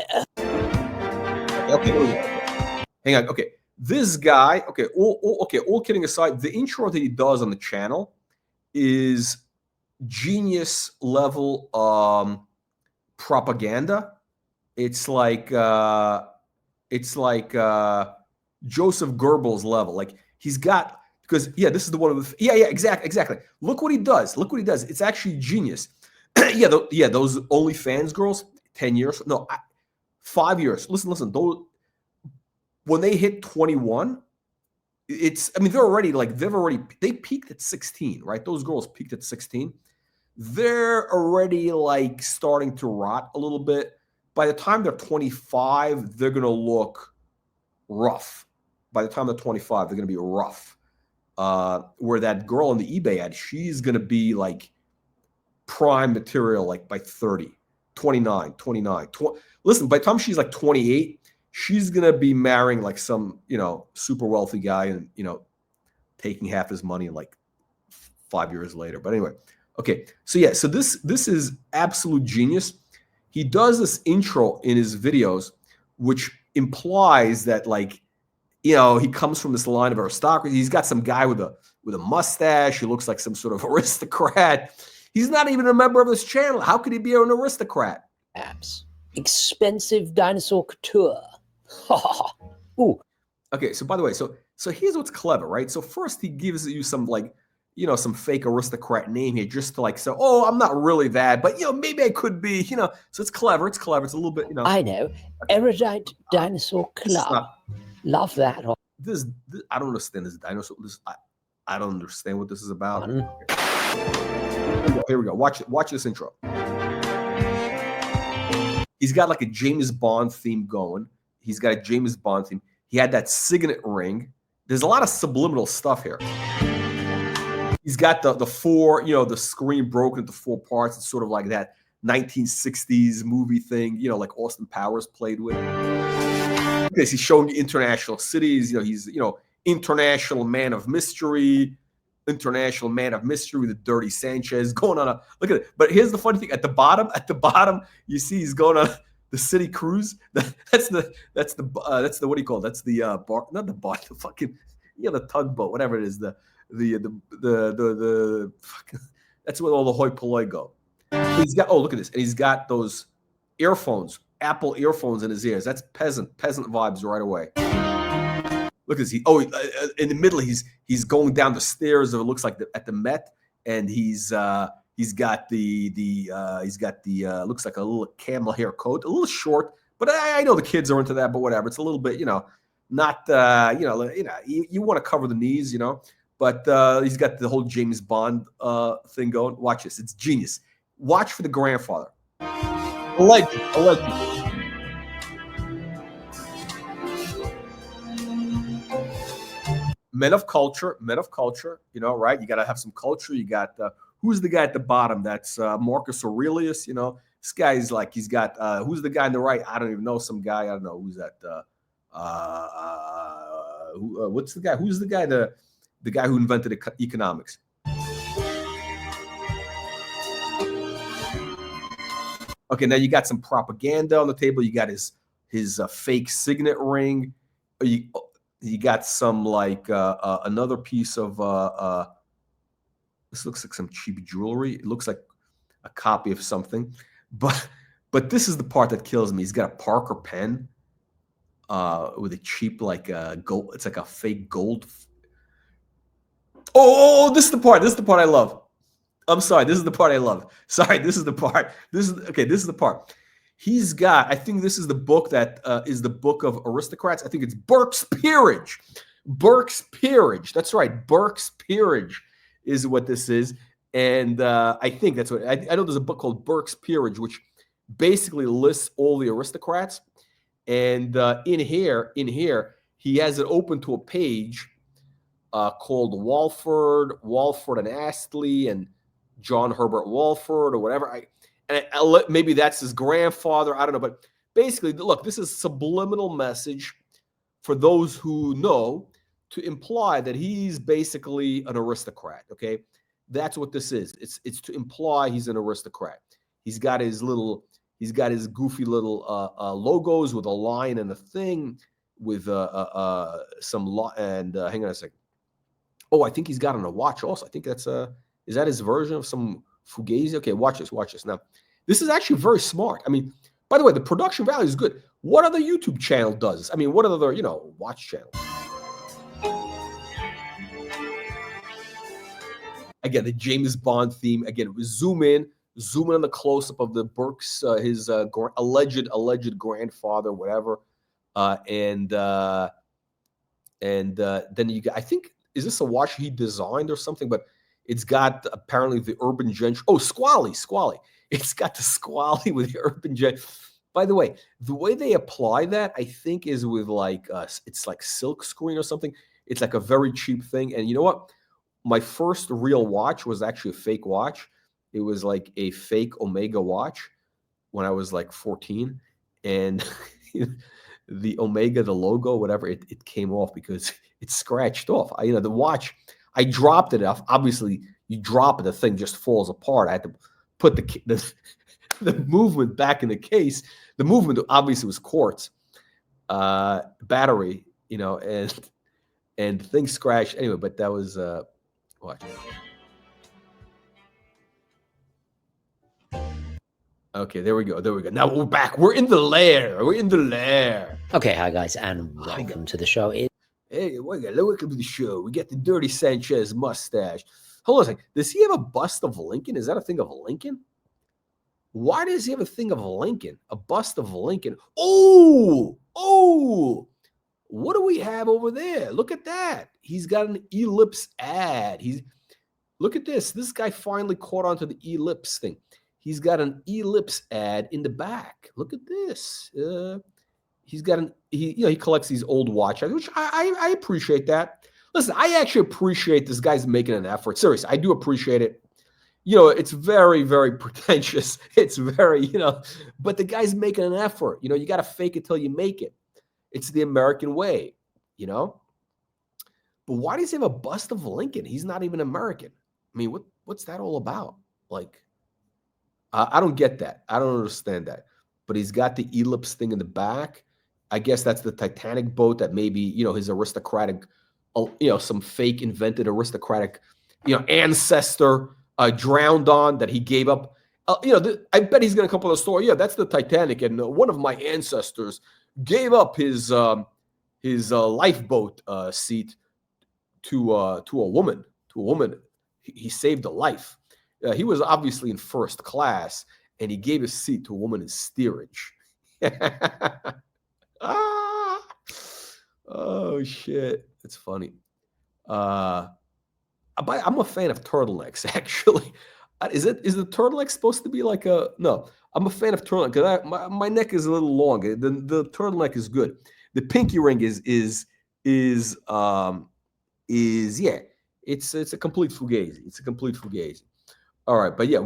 Okay. Hang on. Okay. This guy, okay, all kidding aside, the intro that he does on the channel is genius level propaganda. It's like Joseph Goebbels level. Like he's got, because this is the one of the exactly. Look what he does. It's actually genius. Those OnlyFans girls, 10 years, no, 5 years. Listen, those, when they hit 21, they peaked at 16, right? Those girls peaked at 16. They're already like starting to rot a little bit. By the time they're 25, they're going to look rough. By the time they're 25, they're going to be rough. Where that girl on the eBay ad, she's going to be like prime material, like by 30, 29. Listen, by the time she's like 28, she's going to be marrying like some, super wealthy guy and, taking half his money like 5 years later. But anyway, okay. So this is absolute genius. He does this intro in his videos, which implies that like, he comes from this line of aristocracy. He's got some guy with a mustache. He looks like some sort of aristocrat. He's not even a member of this channel. How could he be an aristocrat? Apps. Expensive dinosaur couture. Ooh. Okay, so by the way, so here's what's clever, right? So first he gives you some like, some fake aristocrat name here just to like say, oh, I'm not really that, but maybe I could be, so it's clever. It's a little bit, I know. Erudite Dinosaur Club. Love that This I don't understand this dinosaur. I don't understand what this is about. one. Here we go. Watch this intro. He's got like a James Bond theme going. He's got a James Bond theme. He had that signet ring. There's a lot of subliminal stuff here. He's got the four, the screen broken into four parts. It's sort of like that 1960s movie thing, like Austin Powers played with. Because he's showing you international cities. He's, international man of mystery, international man of mystery with the dirty Sanchez going on look at it. But here's the funny thing: at the bottom, you see he's going on the city cruise. That's the what do you call it? That's the bar, not the bar, the fucking the tugboat, whatever it is. The fucking, that's where all the hoi polloi go. He's got look at this, and he's got those earphones, Apple earphones in his ears. That's peasant vibes right away. Look at this. In the middle, he's going down the stairs. It looks like at the Met, and he's got the looks like a little camel hair coat, a little short, but I know the kids are into that. But whatever, it's a little bit, not you want to cover the knees, But he's got the whole James Bond thing going. Watch this. It's genius. Watch for the grandfather. Allegedly. Men of culture, right? You got to have some culture. You got, who's the guy at the bottom? That's Marcus Aurelius, This guy's like, he's got, who's the guy on the right? I don't even know, some guy. I don't know. Who's that? What's the guy? Who's the guy? The guy who invented economics. Okay, now you got some propaganda on the table. You got his fake signet ring. You got some like another piece of this looks like some cheap jewelry. It looks like a copy of something, but this is the part that kills me. He's got a Parker pen with a cheap like gold. It's like a fake gold. Oh, this is the part. This is the part I love. I'm sorry. This is the part I love. Sorry, this is the part. This is the part. He's got, I think this is the book that is the book of aristocrats. I think it's Burke's Peerage. Burke's Peerage. That's right. Burke's Peerage is what this is. And I think that's what, I know there's a book called Burke's Peerage, which basically lists all the aristocrats. And in here, he has it open to a page called Walford and Astley and John Herbert Walford or whatever. Maybe that's his grandfather. I don't know. But basically, look, this is subliminal message for those who know to imply that he's basically an aristocrat. Okay, that's what this is. It's to imply he's an aristocrat. He's got his goofy little logos with a lion and a thing with some and hang on a second. Oh, I think he's got on a watch also. I think that's is that his version of some Fugazi? Okay, watch this. Now, this is actually very smart. I mean, by the way, the production value is good. What other YouTube channel does this? I mean, what other, watch channel? Again, the James Bond theme. Again, we zoom in on the close-up of the Burke's, his alleged grandfather, whatever. And then you got, I think, is this a watch he designed or something? But it's got apparently the urban gentry. Oh, Squally. It's got the Squally with the urban gentry. By the way they apply that, I think, is with like it's like silk screen or something. It's like a very cheap thing. And you know what? My first real watch was actually a fake watch. It was like a fake Omega watch when I was like 14, and the Omega, the logo, whatever, it came off because it scratched off. The watch, I dropped it off. Obviously, you drop it, the thing just falls apart. I had to put the movement back in the case. The movement obviously was quartz battery, and things scratched anyway. But that was watch. Okay, there we go. Now we're back. We're in the lair. Okay, hi guys, and welcome to the show. Hey, welcome to the show. We get the dirty Sanchez mustache. Hold on a second. Does he have a bust of Lincoln? Is that a thing of Lincoln? Why does he have a thing of Lincoln? A bust of Lincoln? Oh! What do we have over there? Look at that. He's got an ellipse ad. Look at this. This guy finally caught on to the ellipse thing. He's got an ellipse ad in the back. Look at this. He's got he collects these old watches, which I appreciate that. Listen, I actually appreciate this guy's making an effort. Seriously, I do appreciate it. It's very, very pretentious. It's very, but the guy's making an effort. You got to fake it till you make it. It's the American way, But why does he have a bust of Lincoln? He's not even American. I mean, what's that all about? Like, I don't get that. I don't understand that. But he's got the ellipse thing in the back. I guess that's the Titanic boat that maybe, his aristocratic, some fake invented aristocratic, ancestor drowned on, that he gave up. I bet he's going to come up with a story. Yeah, that's the Titanic. And one of my ancestors gave up his lifeboat seat to a woman. He saved a life. He was obviously in first class, and he gave his seat to a woman in steerage. Oh shit, it's funny. I'm a fan of turtlenecks, actually. Is the turtleneck supposed to be like a no? I'm a fan of turtleneck because my neck is a little long. The turtleneck is good. The pinky ring is yeah. It's a complete fugazi. It's a complete fugazi. All right, but yeah,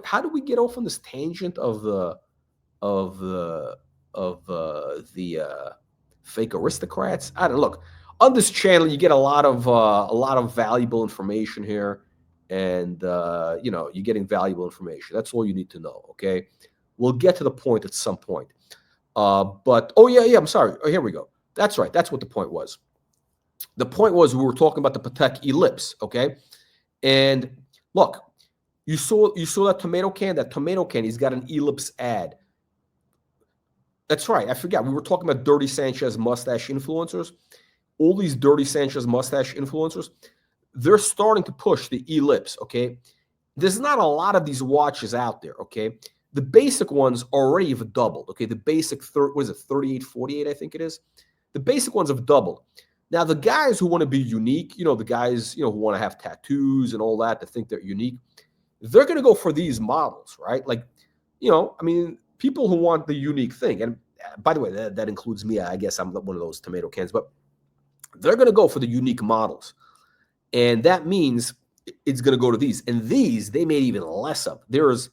how do we get off on this tangent of the fake aristocrats? I don't know. Look, on this channel, you get a lot of valuable information here, and you're getting valuable information. That's all you need to know. Okay, we'll get to the point at some point. But I'm sorry. Oh, here we go. That's right. That's what the point was. The point was we were talking about the Patek Ellipse. Okay, and look. You saw that tomato can? That tomato can, he's got an ellipse ad. That's right. I forgot. We were talking about dirty Sanchez mustache influencers. All these dirty Sanchez mustache influencers, they're starting to push the ellipse, okay? There's not a lot of these watches out there, okay? The basic ones already have doubled, okay? The basic, 3848, I think it is. The basic ones have doubled. Now, the guys who want to be unique, the guys, who want to have tattoos and all that, to think they're unique, they're going to go for these models, right? Like, people who want the unique thing. And by the way, that includes me. I guess I'm one of those tomato cans, but they're going to go for the unique models. And that means it's going to go to these. And these, they made even less of. There's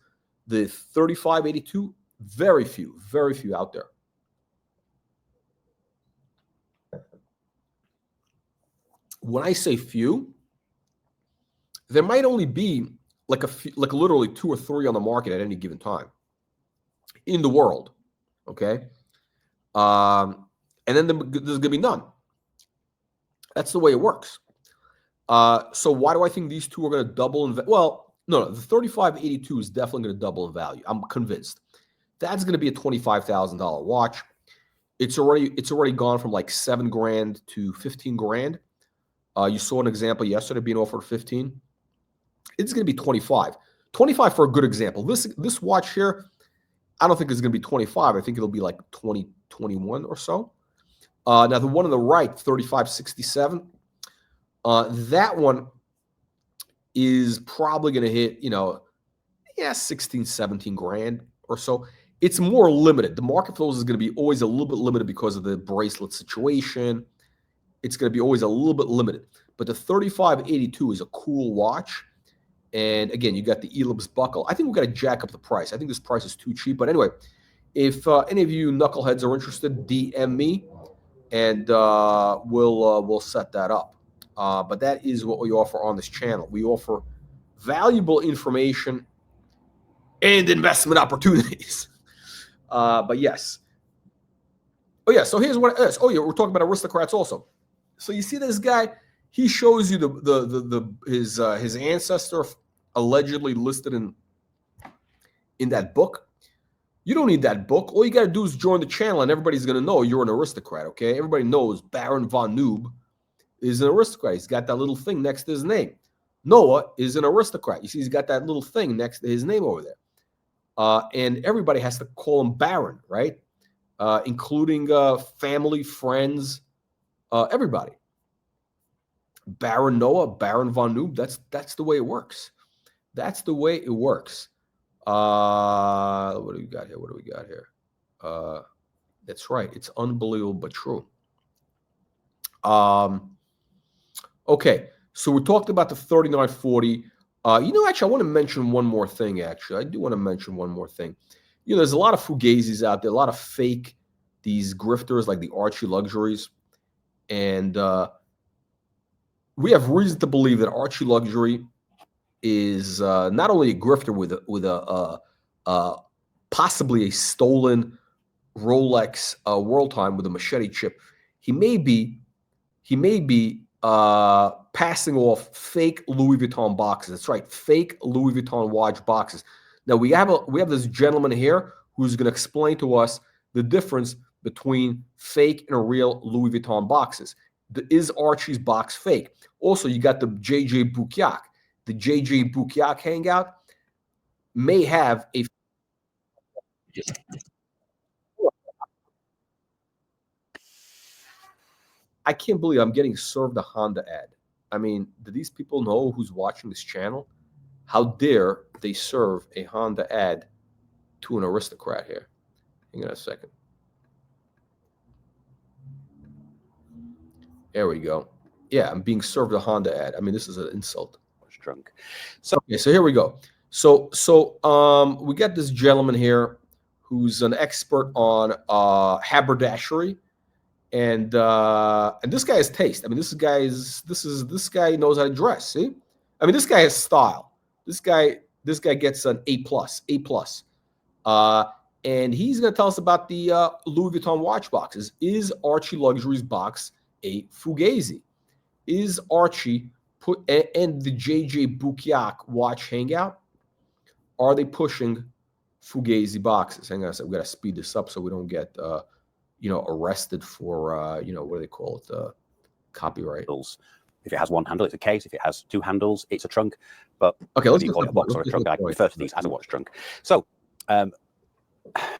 the 3582, very few out there. When I say few, there might only be like literally 2 or 3 on the market at any given time in the world, okay? And then there's going to be none. That's the way it works. So why do I think these two are going to double in value? Well, no, the 3582 is definitely going to double in value. I'm convinced. That's going to be a $25,000 watch. It's already gone from like $7,000 to $15,000. You saw an example yesterday being offered 15. It's going to be 25. 25 for a good example. This watch here, I don't think it's going to be 25. I think it'll be like 20, 21 or so. Now, the one on the right, 3567, that one is probably going to hit, 16, 17 grand or so. It's more limited. The market for those is going to be always a little bit limited because of the bracelet situation. It's going to be always a little bit limited. But the 3582 is a cool watch. And again, you got the ellipse buckle. I think we've got to jack up the price. I think this price is too cheap. But anyway, if any of you knuckleheads are interested, DM me, and we'll set that up. But that is what we offer on this channel. We offer valuable information and investment opportunities. But yes. Oh yeah. So here's what it is. Oh yeah, we're talking about aristocrats also. So you see this guy. He shows you his ancestor allegedly listed in that book. You don't need that book. All you got to do is join the channel, and everybody's going to know you're an aristocrat. Okay, everybody knows Baron von Noob is an aristocrat. He's got that little thing next to his name. Noah is an aristocrat. You see, he's got that little thing next to his name over there. And everybody has to call him Baron, right? Including family, friends, Everybody. Baron Noah, Baron von Noob. That's the way it works. That's the way it works. What do we got here? What do we got here? That's right. It's unbelievable but true. Okay, so we talked about the 3940. Actually, I want to mention one more thing. Actually, I do want to mention one more thing. There's a lot of fugazis out there, a lot of fake, these grifters like the Archie Luxuries, and we have reason to believe that Archie Luxury is not only a grifter with a possibly a stolen Rolex World Time with a machete chip. He may be passing off fake Louis Vuitton boxes. That's right, fake Louis Vuitton watch boxes. Now we have this gentleman here who's going to explain to us the difference between fake and real Louis Vuitton boxes. Is Archie's box fake? Also, you got the JJ Boukiak. The JJ Boukiak hangout may have a. I can't believe I'm getting served a Honda ad. I mean, do these people know who's watching this channel? How dare they serve a Honda ad to an aristocrat here? Hang on a second. There we go. Yeah, I'm being served a Honda ad. I mean, this is an insult. I was drunk. So okay, so here we go. So we got this gentleman here who's an expert on haberdashery, and this guy has taste. I mean, this guy knows how to dress. See, I mean, this guy has style. This guy gets an A+, and he's going to tell us about the Louis Vuitton watch boxes. Is Archie Luxury's box a fugazi? Is Archie and the JJ Boukiak watch hangout? Are they pushing fugazi boxes? Hang on a second. We got to speed this up so we don't get arrested for what do they call it? Copyright. If it has one handle, it's a case. If it has two handles, it's a trunk. But okay, let's call it a box or a trunk. I refer to these as a watch trunk. So I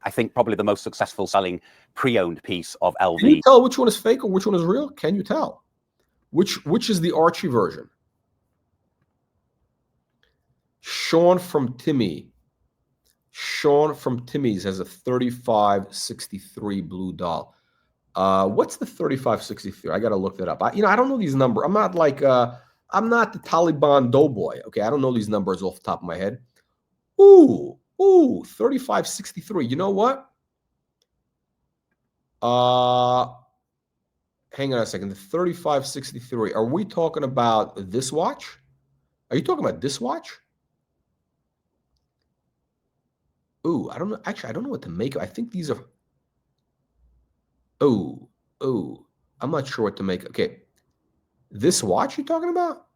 think probably the most successful selling pre-owned piece of LV. Can you tell which one is fake or which one is real? Can you tell? Which is the Archie version? Sean from Timmy's has a 3563 blue doll. What's the 3563? I got to look that up. I don't know these numbers. I'm not I'm not the Taliban doughboy. Okay, I don't know these numbers off the top of my head. Ooh, 3563. You know what? Hang on a second. The 3563. Are we talking about this watch? Are you talking about this watch? Ooh, I don't know. Actually, I don't know what to make of. I think these are. Oh, I'm not sure what to make. Okay, this watch you're talking about?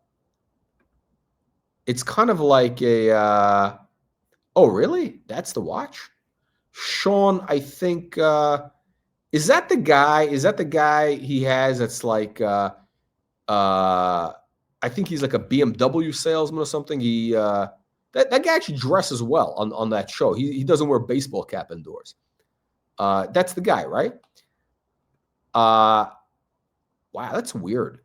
It's kind of like a. Oh, really? That's the watch? Sean, I think. Is that the guy? Is that the guy he has that's like. I think he's like a BMW salesman or something. He. That guy actually dresses well on that show. He doesn't wear a baseball cap indoors. That's the guy, right? Wow, that's weird.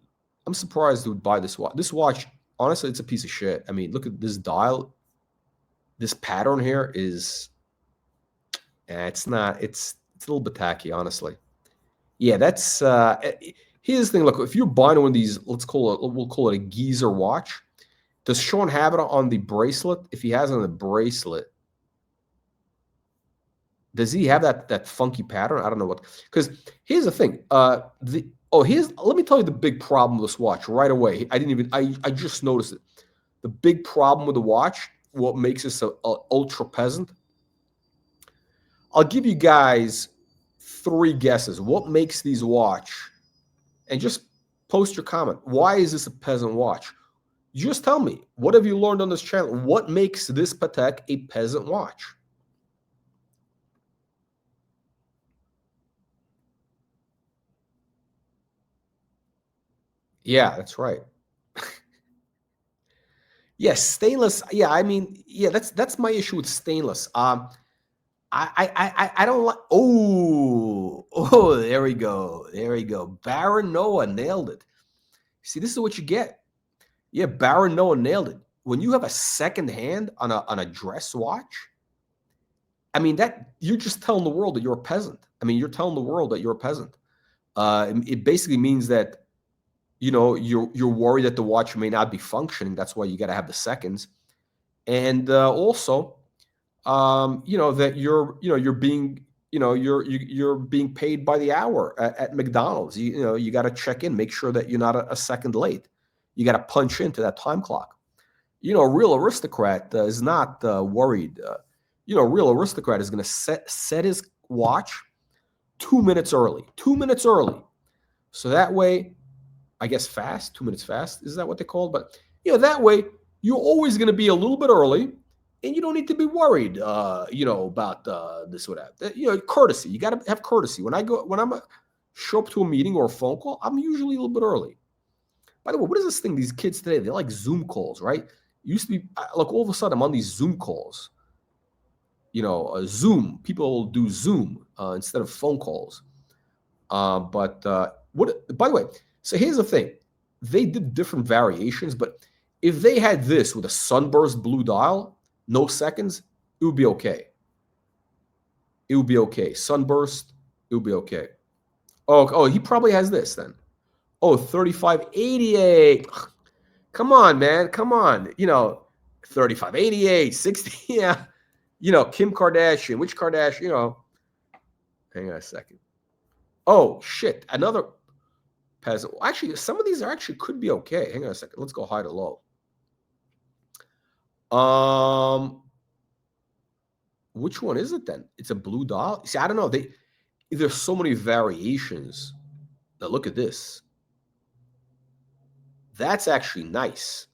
I'm surprised they would buy this watch. This watch, honestly, it's a piece of shit. I mean, look at this dial. This pattern here is. It's not. It's a little bit tacky, honestly. Yeah, that's. Here's the thing. Look, if you're buying one of these, we'll call it a geezer watch. Does Sean have it on the bracelet? If he has it on the bracelet, does he have that funky pattern? I don't know what. Because here's the thing. Let me tell you the big problem with this watch right away. I just noticed it. The big problem with the watch, what makes this a ultra peasant. I'll give you guys 3 guesses. What makes these watch? And just post your comment. Why is this a peasant watch? Just tell me, what have you learned on this channel? What makes this Patek a peasant watch? Yeah, that's right. Yes, stainless. Yeah, I mean, yeah, that's my issue with stainless. I don't like. Oh, there we go. There we go. Baron Noah nailed it. See, this is what you get. Yeah, Baron Noah nailed it. When you have a second hand on a dress watch, I mean, that you're just telling the world that you're a peasant. I mean, you're telling the world that you're a peasant. It basically means that, you know, you're worried that the watch may not be functioning. That's why you got to have the seconds, and also, you know, that you're being, you know, you're being paid by the hour at McDonald's. You know, you got to check in, make sure that you're not a second late. You got to punch into that time clock. You know, a real aristocrat is not worried. You know, a real aristocrat is going to set his watch 2 minutes early. 2 minutes early. So that way, I guess fast, 2 minutes fast. Is that what they call it? But, you know, that way, you're always going to be a little bit early, and you don't need to be worried, you know, about this or that. You know, courtesy. You got to have courtesy. When I'm show up to a meeting or a phone call, I'm usually a little bit early. By the way, what is this thing? These kids today, they like Zoom calls, right? It used to be, like, all of a sudden, I'm on these Zoom calls. You know, Zoom. People do Zoom instead of phone calls. But what? By the way, so here's the thing. They did different variations, but if they had this with a sunburst blue dial, no seconds, it would be okay. It would be okay. Sunburst, it would be okay. Oh, he probably has this then. Oh, 3588. Come on, man. Come on. You know, 3588, 60. Yeah. You know, Kim Kardashian. Which Kardashian? You know. Hang on a second. Oh, shit. Another peasant. Actually, some of these are actually could be okay. Hang on a second. Let's go high to low. Which one is it then? It's a blue dial. See, I don't know. There's so many variations. Now look at this. That's actually nice.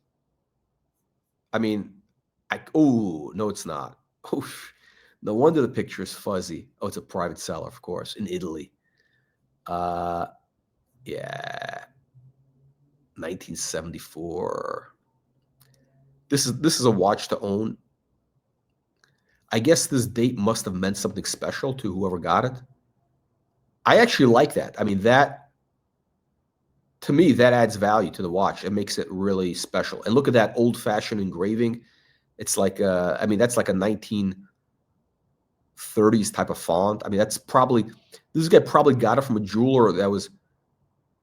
I mean, oh, no, it's not. Oh, no wonder the picture is fuzzy. Oh, it's a private seller, of course, in Italy. Yeah. 1974. This is a watch to own. I guess this date must have meant something special to whoever got it. I actually like that. I mean, that, to me, that adds value to the watch. It makes it really special. And look at that old-fashioned engraving. It's like, I mean, that's like a 1930s type of font. I mean, that's probably, this guy probably got it from a jeweler that was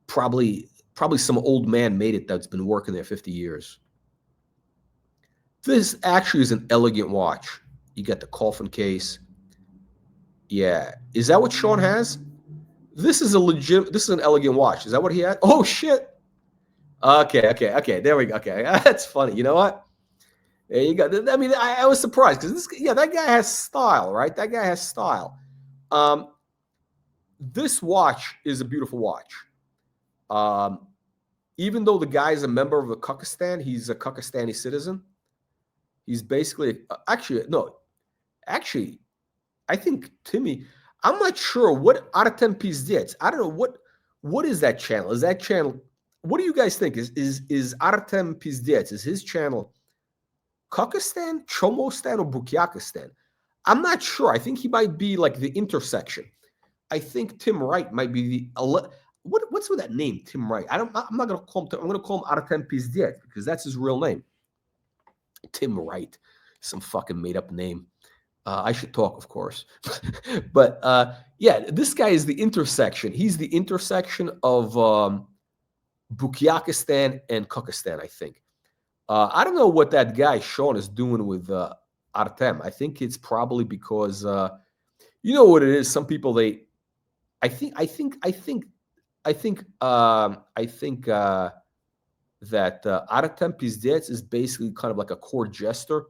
probably some old man made it that's been working there 50 years. This actually is an elegant watch. You got the coffin case. Yeah. Is that what Sean has? This is an elegant watch. Is that what he had? Oh, shit. Okay. There we go. Okay. That's funny. You know what? There you go. I mean, I was surprised because that guy has style, right? That guy has style. This watch is a beautiful watch. Even though the guy is a member of the Kyrgyzstan, he's a Kyrgyzstani citizen. He's basically, actually, I think Timmy, I'm not sure what Artem Pizdets. I don't know what is that channel? Is that channel? What do you guys think? Is Artem Pizdets, is his channel Kyrgyzstan, Chomostan, or Bukyakistan? I'm not sure. I think he might be like the intersection. I think Tim Wright might be the what's with that name, Tim Wright? I'm not gonna call him. I'm gonna call him Artem Pizdets because that's his real name. Tim Wright, some fucking made up name. I should talk, of course. But yeah, this guy is the intersection. He's the intersection of Bukyakistan and Kyrgyzstan, I think. I don't know what that guy, Sean, is doing with Artem. I think it's probably because, you know what it is? Some people, I think that Artem Pizdets is basically kind of like a court jester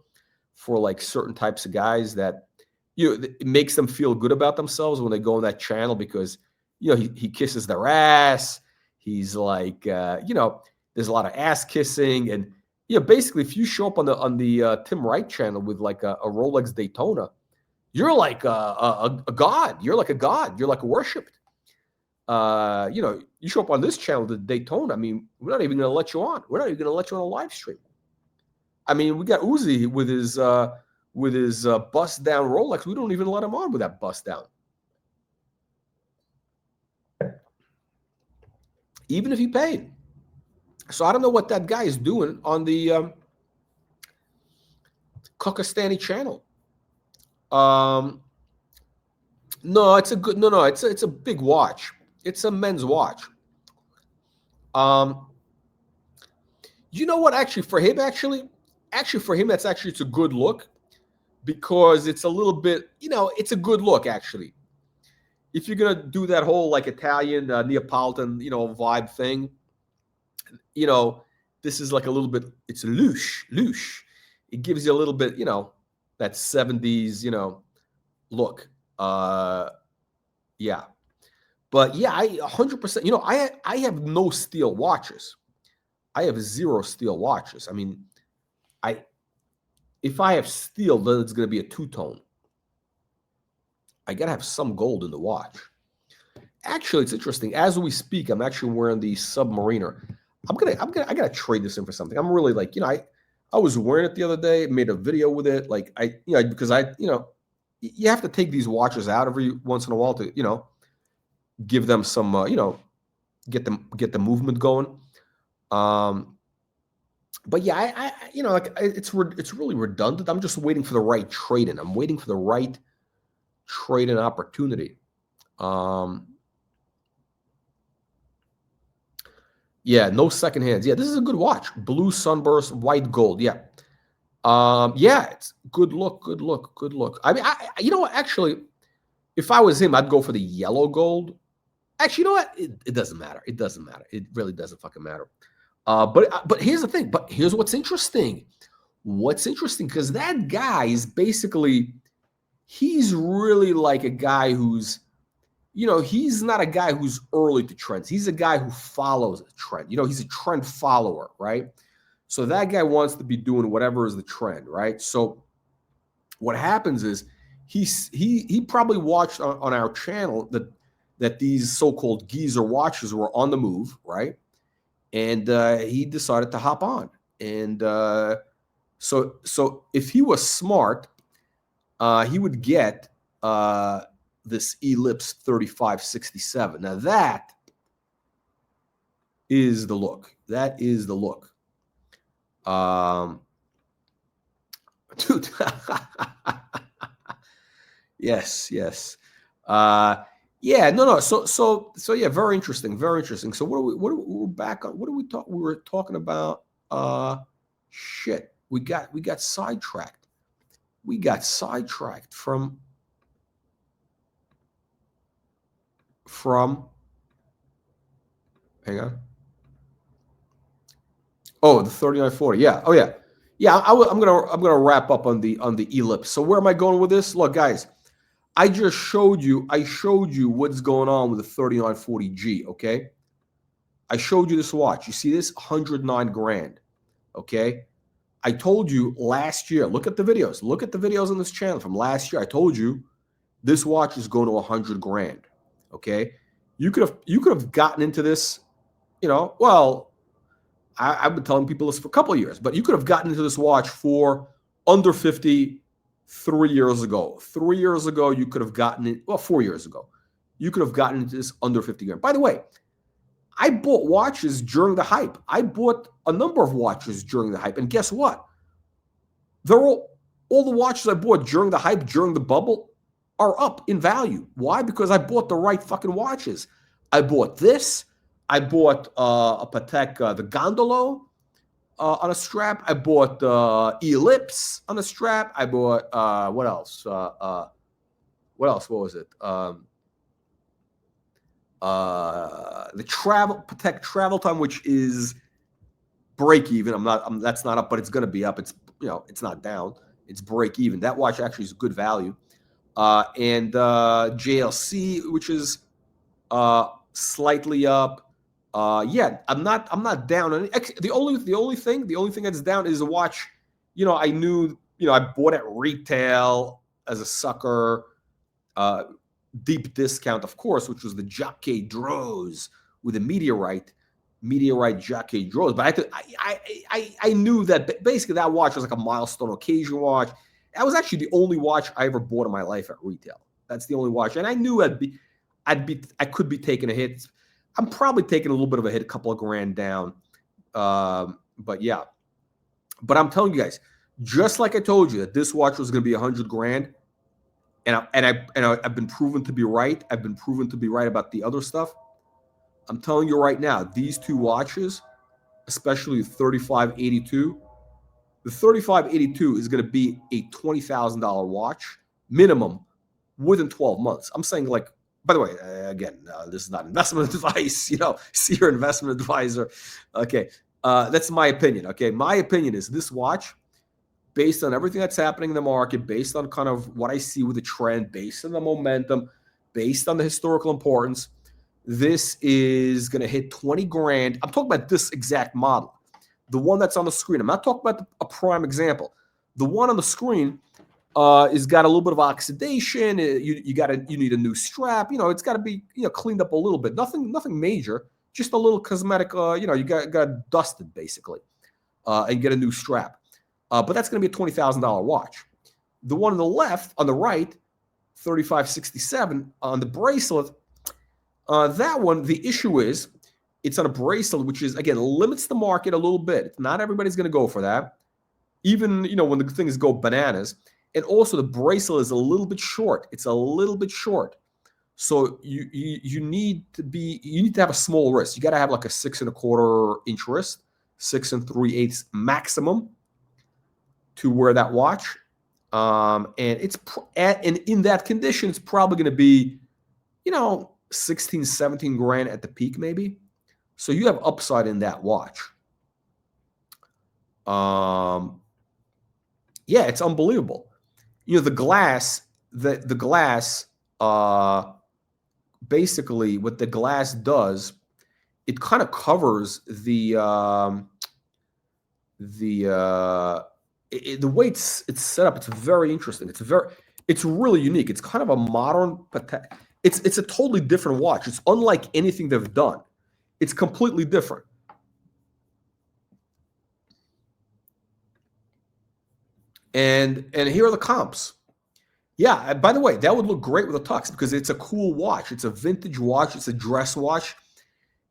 for like certain types of guys that, you know, it makes them feel good about themselves when they go on that channel because, you know, he kisses their ass. He's like, you know, there's a lot of ass kissing. And, you know, basically if you show up on the Tim Wright channel with like a Rolex Daytona, you're like a god. You're like a god. You're like worshipped. You know, you show up on this channel, the Daytona. I mean, we're not even going to let you on. We're not even going to let you on a live stream. I mean, we got Uzi with with his bust down Rolex. We don't even let him on with that bust down. Even if he paid. So I don't know what that guy is doing on the Kokostani channel. No, it's a good, no, it's a big watch. It's a men's watch. You know what? Actually, for him, that's it's a good look, because it's a little bit, it's a good look actually. If you're gonna do that whole like Italian Neapolitan, vibe thing, this is like a little bit. It's louche. It gives you a little bit, that 70s, look. Yeah. But yeah, I 100%, I have no steel watches. I have 0 steel watches. I mean, if I have steel, then it's going to be a two-tone. I got to have some gold in the watch. Actually, it's interesting. As we speak, I'm actually wearing the Submariner. I got to trade this in for something. I'm really like, I was wearing it the other day, made a video with it. Like because you have to take these watches out every once in a while to, give them some, get the movement going. But yeah, it's really redundant. I'm just waiting for the right trade-in. I'm waiting for the right trade-in opportunity. Yeah, no second hands. Yeah, this is a good watch. Blue sunburst, white gold. Yeah. Yeah, it's good look. I mean, you know what? Actually, if I was him, I'd go for the yellow gold. Actually, you know what? It doesn't matter. It doesn't matter. It really doesn't fucking matter. But here's the thing. But here's what's interesting. Because that guy is basically, he's really like a guy who's, he's not a guy who's early to trends. He's a guy who follows a trend. He's a trend follower, right? So that guy wants to be doing whatever is the trend, right? So what happens is he probably watched on our channel that these so-called geezer watches were on the move, right? And he decided to hop on. And so if he was smart, he would get this Ellipse 3567. Now that is the look. That is the look. Dude. Yes. Yeah, no. So yeah, very interesting. So we're back on. What do we talk? We were talking about shit. We got sidetracked. We got sidetracked from hang on. Oh, the 3940. Yeah. Oh yeah. Yeah, I'm gonna wrap up on the Ellipse. So where am I going with this? Look, guys, I showed you what's going on with the 3940G, okay? I showed you this watch. You see this? 109 grand, okay? I told you last year, look at the videos. Look at the videos on this channel from last year. I told you this watch is going to 100 grand, okay? You could have gotten into this, well, I've been telling people this for a couple of years, but you could have gotten into this watch for under 50 3 years ago. 3 years ago, you could have gotten it. Well, 4 years ago, you could have gotten into this under 50 grand. By the way, I bought watches during the hype. I bought a number of watches during the hype. And guess what? They're all the watches I bought during the hype, during the bubble, are up in value. Why? Because I bought the right fucking watches. I bought this. I bought a Patek, the Gondolo on a strap. I bought Ellipse on a strap. I bought, what else? What was it? The Patek Travel Time, which is break even. That's not up, but it's going to be up. It's, it's not down. It's break even. That watch actually is good value. And JLC, which is slightly up. Yeah, I'm not down on it. The only thing that's down is a watch. I knew, I bought at retail as a sucker, deep discount, of course, which was the Jacquet Droz with a meteorite Jacquet Droz. But I knew that basically that watch was like a milestone occasion watch. That was actually the only watch I ever bought in my life at retail. That's the only watch, and I knew I could be taking a hit. I'm probably taking a little bit of a hit, a couple of grand down. But yeah, but I'm telling you guys, just like I told you that this watch was going to be 100 grand, and I've been proven to be right. I've been proven to be right about the other stuff. I'm telling you right now, these two watches, especially the 3582, the 3582 is going to be a $20,000 watch minimum within 12 months. I'm saying, like, by the way, again, this is not investment advice. See your investment advisor. Okay, that's my opinion. Okay, my opinion is this watch, based on everything that's happening in the market, based on kind of what I see with the trend, based on the momentum, based on the historical importance, this is going to hit 20 grand. I'm talking about this exact model, the one that's on the screen. I'm not talking about a prime example. The one on the screen is got a little bit of oxidation. You need a new strap. It's got to be cleaned up a little bit. Nothing major. Just a little cosmetic. You got dusted basically, and get a new strap. But that's going to be a $20,000 watch. The one on the left, on the right, 3567 on the bracelet. That one, the issue is it's on a bracelet, which is, again, limits the market a little bit. Not everybody's going to go for that, even when the things go bananas. And also the bracelet is a little bit short. It's a little bit short. So you need to have a small wrist. You got to have like a 6 1/4 inch wrist, 6 3/8 maximum to wear that watch. And in that condition, it's probably going to be, 16, 17 grand at the peak, maybe. So you have upside in that watch. Yeah, it's unbelievable. The glass, basically what the glass does, it kind of covers the way it's set up. It's very interesting. It's really unique. It's kind of a modern, it's a totally different watch. It's unlike anything they've done. It's completely different. And here are the comps. Yeah, by the way, that would look great with a tux because it's a cool watch. It's a vintage watch. It's a dress watch.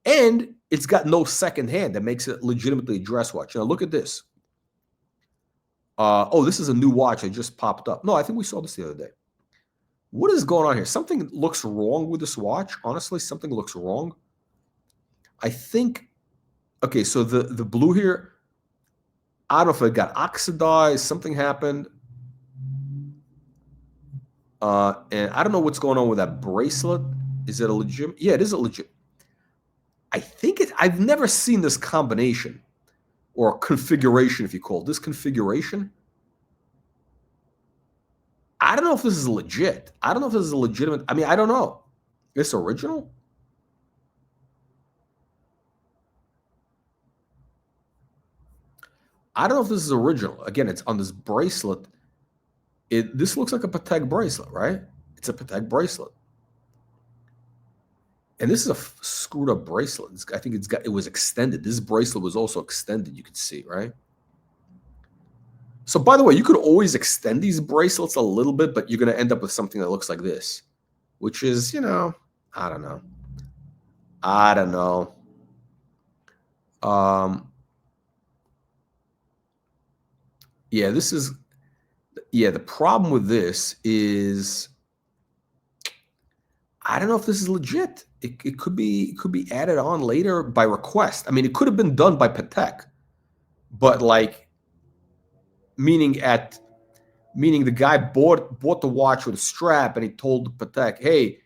And it's got no second hand that makes it legitimately a dress watch. Now, look at this. Oh, this is a new watch that just popped up. No, I think we saw this the other day. What is going on here? Something looks wrong with this watch. Honestly, something looks wrong. I think, okay, so the blue here, I don't know if it got oxidized, something happened. And I don't know what's going on with that bracelet. Is it a legit? Yeah, it is a legit. I think I've never seen this combination or configuration, if you call it this configuration. I don't know if this is legit. I don't know if this is a legitimate. I mean, I don't know. It's original? I don't know if this is original. Again, it's on this bracelet. This looks like a Patek bracelet, right? It's a Patek bracelet. And this is a screwed up bracelet. I think it was extended. This bracelet was also extended, you could see, right? So by the way, you could always extend these bracelets a little bit, but you're going to end up with something that looks like this, which is, I don't know. I don't know. Yeah, the problem with this is I don't know if this is legit. It could be added on later by request. I mean, it could have been done by Patek, but meaning the guy bought the watch with a strap and he told Patek, hey,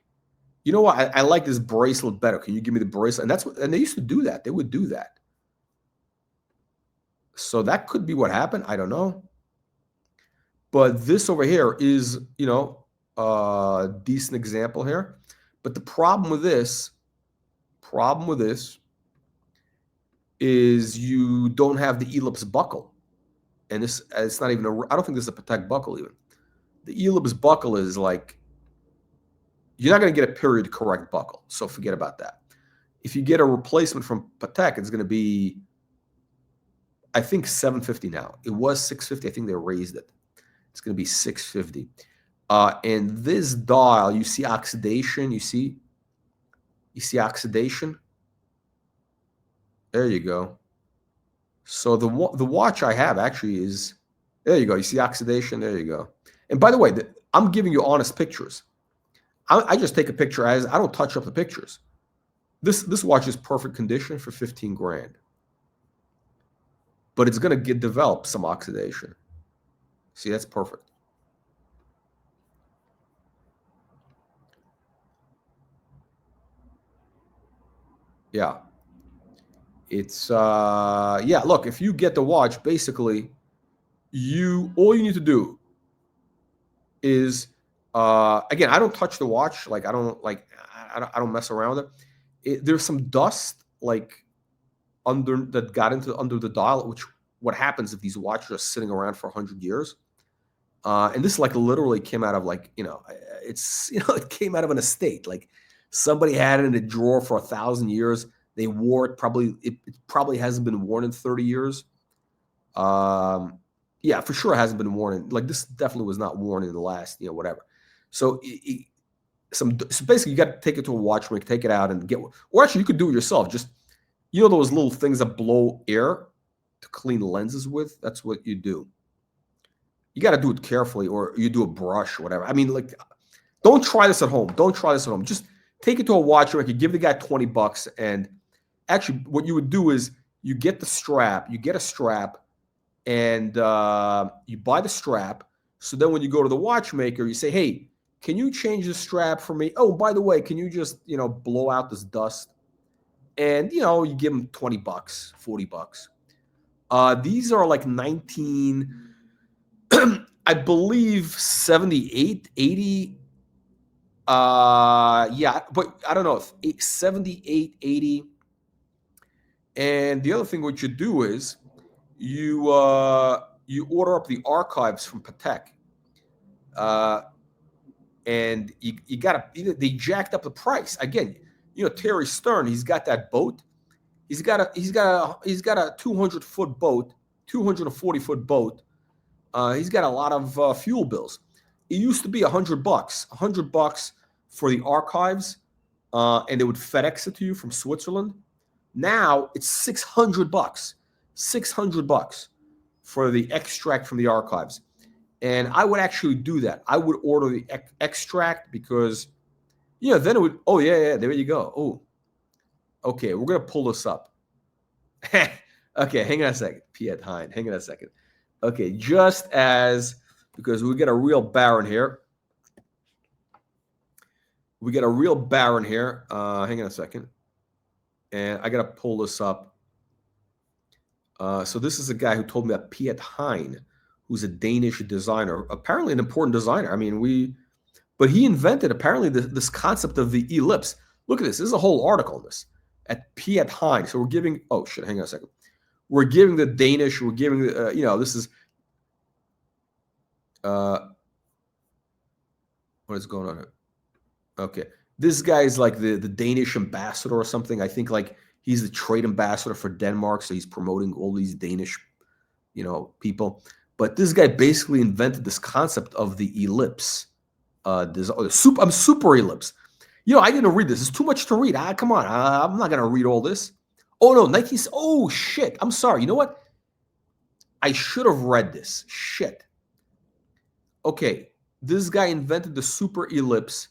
you know what? I like this bracelet better. Can you give me the bracelet? And they used to do that. They would do that. So that could be what happened. I don't know. But this over here is, a decent example here. But the problem with this is you don't have the ellipse buckle. And it's not even I don't think this is a Patek buckle even. The ellipse buckle is like, you're not going to get a period correct buckle. So forget about that. If you get a replacement from Patek, it's going to be, I think, $750 now. It was $650. I think they raised it. It's going to be 650. And this dial, you see oxidation. You see oxidation. There you go. So the watch I have actually is, there you go. You see oxidation. There you go. And by the way, I'm giving you honest pictures. I just take a picture as I don't touch up the pictures. This watch is perfect condition for 15 grand. But it's going to develop some oxidation. See, that's perfect. Yeah. It's yeah, look, if you get the watch, basically all you need to do is again, I don't touch the watch, like I don't mess around with it. There's some dust like that got under the dial, which what happens if these watches are sitting around for 100 years. And this like literally came out of like, it came out of an estate. Like somebody had it in a drawer for 1,000 years. They wore it. It probably hasn't been worn in 30 years. Yeah, for sure it hasn't been worn. Like this definitely was not worn in the last, whatever. So so basically you got to take it to a watchmaker, take it out and or actually you could do it yourself. Just, those little things that blow air to clean lenses with. That's what you do. You got to do it carefully, or you do a brush or whatever. I mean, like, don't try this at home. Don't try this at home. Just take it to a watchmaker. Give the guy $20, and actually, what you would do is you get the strap. You get a strap, and you buy the strap. So then, when you go to the watchmaker, you say, "Hey, can you change the strap for me? Oh, by the way, can you just blow out this dust?" And you give them $20, $40. These are like 19. I believe 78, 80. Yeah, but I don't know, 78, 80. And the other thing what you do is you order up the archives from Patek. And you gotta, they jacked up the price. Again, Terry Stern, he's got that boat. He's got a 200-foot boat, 240-foot boat. He's got a lot of fuel bills. It used to be $100 for the archives, and they would FedEx it to you from Switzerland. Now it's $600 for the extract from the archives. And I would actually do that. I would order the extract because, then it would, oh, yeah, there you go. Oh, okay, we're going to pull this up. Okay, hang on a second. Piet Hein, hang on a second. Okay, because we get a real baron here. Hang on a second. And I got to pull this up. So this is a guy who told me that Piet Hein, who's a Danish designer, apparently an important designer. I mean, but he invented apparently this concept of the ellipse. Look at this. This is a whole article on this at Piet Hein. So we're giving, oh shit, hang on a second. We're giving the Danish, we're giving the, this is, what is going on here? Okay. This guy is like the Danish ambassador or something. I think like he's the trade ambassador for Denmark. So he's promoting all these Danish, people. But this guy basically invented this concept of the ellipse. Super ellipse. I didn't read this. It's too much to read. Come on. I'm not going to read all this. Oh, no. Oh, shit. I'm sorry. You know what? I should have read this. Shit. Okay. This guy invented the super ellipse.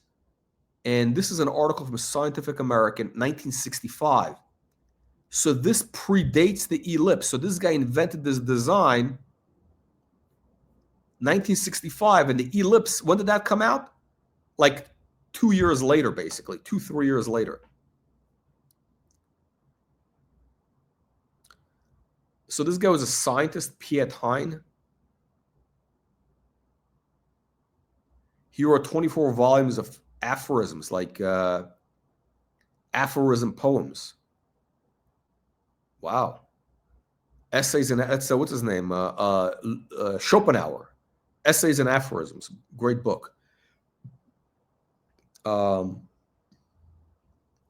And this is an article from Scientific American, 1965. So this predates the ellipse. So this guy invented this design 1965. And the ellipse, when did that come out? Like 2 years later, basically. 2-3 years later. So this guy was a scientist, Piet Hein. Here are 24 volumes of aphorisms, like aphorism poems. Wow. Essays and what's his name? Schopenhauer. Essays and Aphorisms. Great book. Yeah,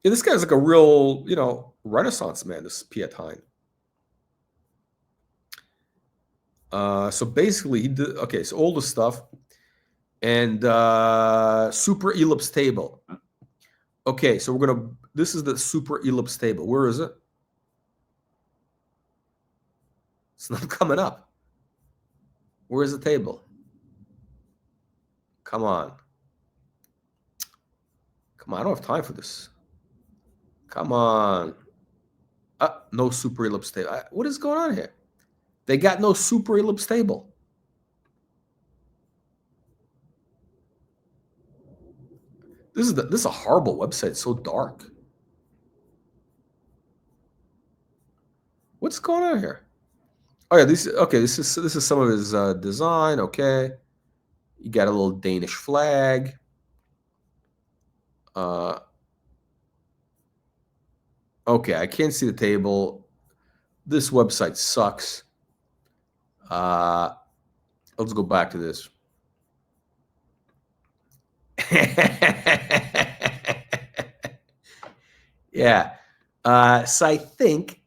this guy's like a real, Renaissance man, this Piet Hein. So basically, he did okay. So all the stuff and super ellipse table. Okay, so we're gonna. This is the super ellipse table. Where is it? It's not coming up. Where's the table? Come on. Come on, I don't have time for this. Come on. No super ellipse table. What is going on here? They got no super ellipse table. This is a horrible website. It's so dark. What's going on here? Oh yeah, this is some of his design. Okay, you got a little Danish flag. Okay, I can't see the table. This website sucks. Let's go back to this. Yeah. So I think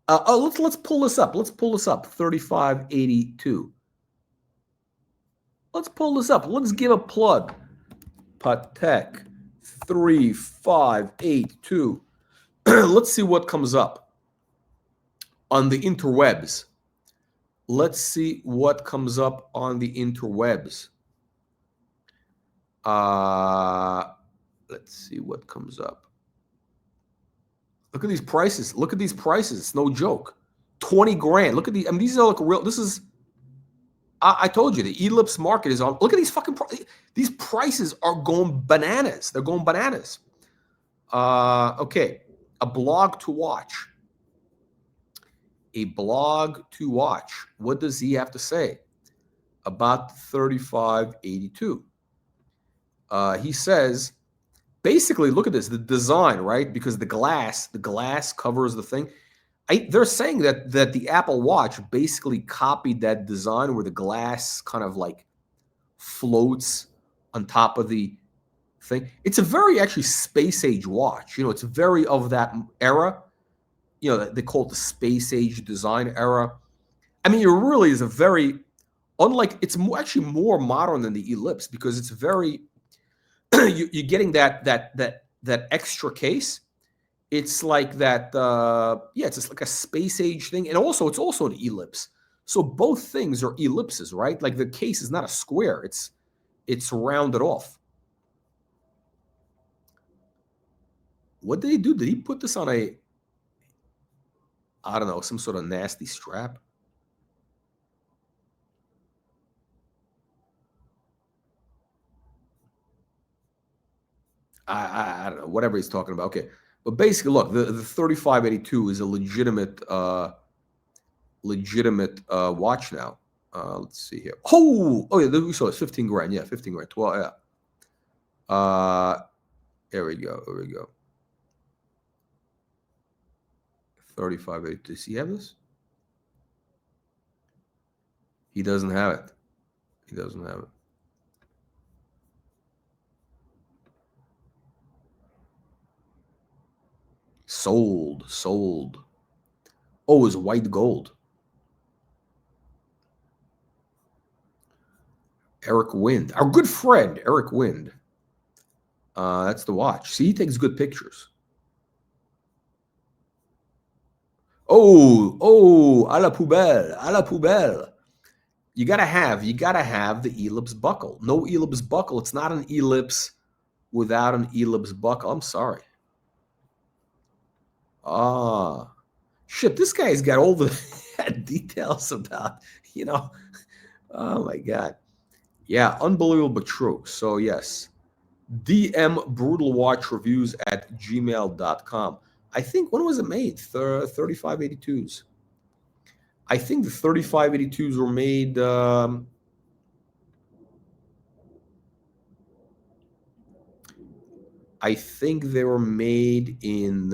let's pull this up. Let's pull this up. 3582. Let's pull this up. Let's give a plug. Patek 3582. Let's see what comes up on the interwebs. Let's see what comes up on the interwebs. Let's see what comes up. Look at these prices. Look at these prices. It's no joke. 20 grand. Look at these. I mean, these are like real. This is. I told you the ellipse market is on. Look at these fucking. These prices are going bananas. They're going bananas. Okay, a blog to watch. A blog to watch. What does he have to say about 3582? He says, basically, look at this, the design, right? Because the glass covers the thing. They're saying that the Apple Watch basically copied that design where the glass kind of like floats on top of the thing. It's a very actually space age watch. You know, it's very of that era. You know, they call it the space age design era. I mean, it really is a very, unlike, it's actually more modern than the Ellipse because it's very, you're getting that extra case. It's like that, yeah, it's just like a space age thing. And also, it's also an ellipse. So both things are ellipses, right? Like the case is not a square. It's rounded off. What did he do? Did he put this on a, I don't know, some sort of nasty strap? I don't know, whatever he's talking about. Okay. But basically, look, the 3582 is a legitimate watch now. Let's see here. Oh yeah, we saw it's 15 grand. Yeah, 15 grand. 12. Yeah. There we go. 3582. Does he have this? He doesn't have it. Sold. Oh, it's white gold. Eric Wind, our good friend, Eric Wind. That's the watch. See, he takes good pictures. Oh, à la poubelle. You gotta have the ellipse buckle. No ellipse buckle. It's not an ellipse without an ellipse buckle. I'm sorry. Shit, this guy's got all the details about, you know. Oh my God. Yeah, unbelievable but true. So yes, DM BrutalWatchReviews at gmail.com. I think, when was it made? 3582s. I think the 3582s were made, I think they were made in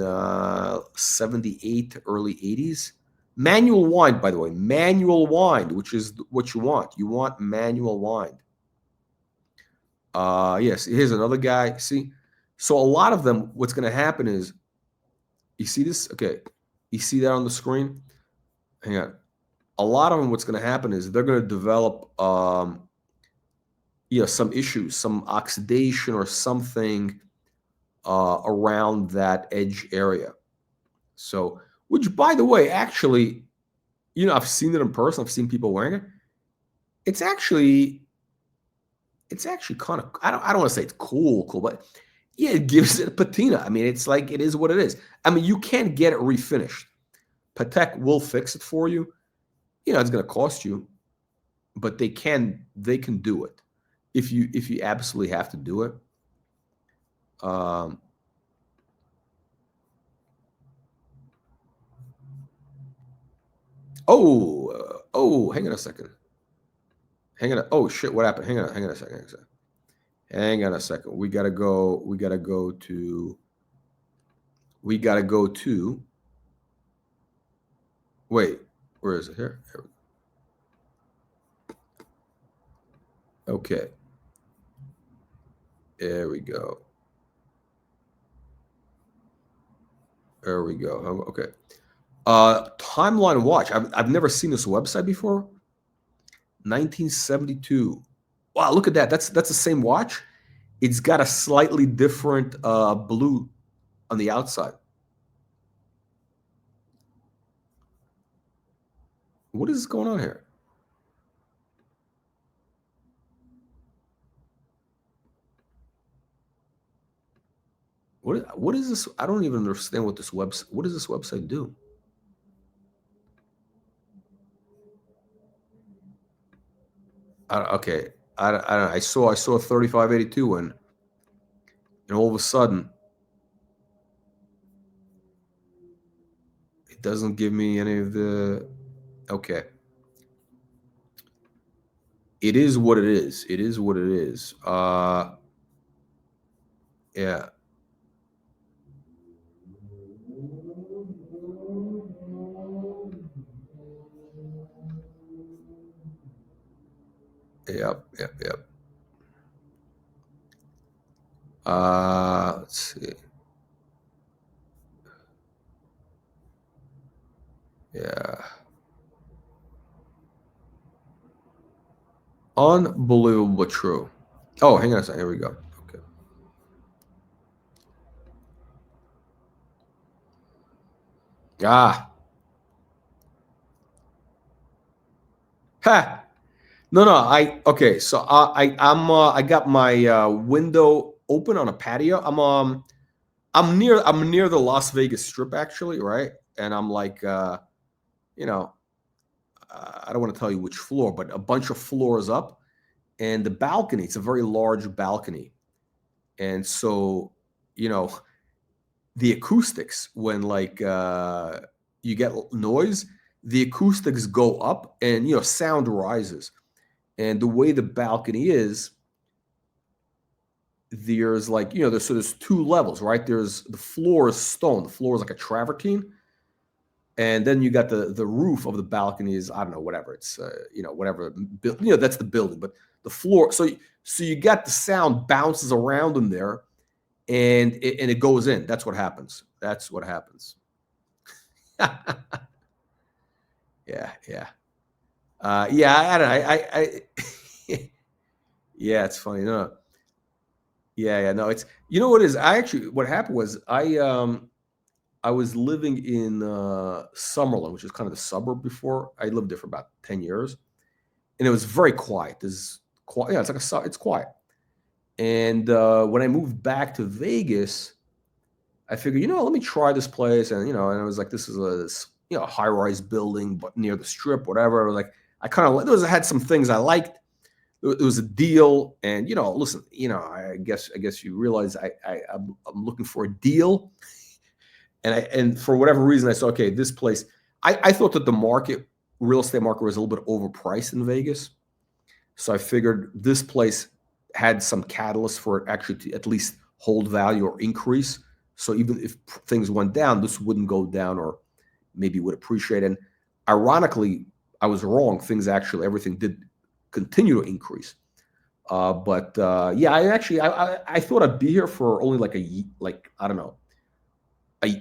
78, early 80s. Manual wind, by the way. Manual wind, which is what you want. You want manual wind. Yes, here's another guy. See? So a lot of them, what's going to happen is, you see this? Okay. You see that on the screen? Hang on. a lot of them, what's going to happen is they're going to develop, some issues, some oxidation or something around that edge area. So, which, by the way, actually, I've seen it in person. I've seen people wearing it. It's actually kind of, I don't want to say it's cool, but yeah, it gives it a patina. I mean, it's like, it is what it is. I mean, you can't get it refinished. Patek will fix it for you. It's going to cost you, but they can do it if you absolutely have to do it. Hang on a second. Oh shit, what happened? Hang on a second. Hang on a second. We gotta go to. Wait, where is it? Here. Okay. There we go. Okay. Timeline watch. I've never seen this website before. 1972. Wow, look at that. That's the same watch. It's got a slightly different blue on the outside. What is going on here? What is this? I don't even understand what this website. What does this website do? Okay, I saw a 3582 and all of a sudden it doesn't give me any of the. Okay, it is what it is. It is what it is. Yeah. Yep. Let's see. Yeah. Unbelievable true. Oh, hang on a second. Here we go. Okay. Ha. No. Okay. So I got my window open on a patio. I'm near the Las Vegas Strip actually, right? And I'm like, I don't want to tell you which floor, but a bunch of floors up, and the balcony. It's a very large balcony, and so the acoustics when like you get noise, the acoustics go up, and sound rises. And the way the balcony is, there's like, there's two levels, right? There's the floor is stone. The floor is like a travertine. And then you got the roof of the balcony is, I don't know, whatever. It's, whatever, that's the building. But the floor, so you got the sound bounces around in there and it goes in. That's what happens. That's what happens. Yeah. I don't know. Yeah, it's funny. No. Yeah. No, it's, what it is? What happened was I was living in Summerlin, which is kind of the suburb before. I lived there for about 10 years. And it was very quiet. It's quiet. And when I moved back to Vegas, I figured, let me try this place. And, and I was like, this is a high-rise building, but near the Strip, whatever. I was like, I had some things I liked. It was a deal. And, listen, I guess you realize I'm looking for a deal. And for whatever reason, I said, okay, this place, I thought that the real estate market was a little bit overpriced in Vegas. So I figured this place had some catalyst for it actually to at least hold value or increase. So even if things went down, this wouldn't go down or maybe would appreciate. And ironically, I was wrong. Everything did continue to increase. But I thought I'd be here for only I don't know,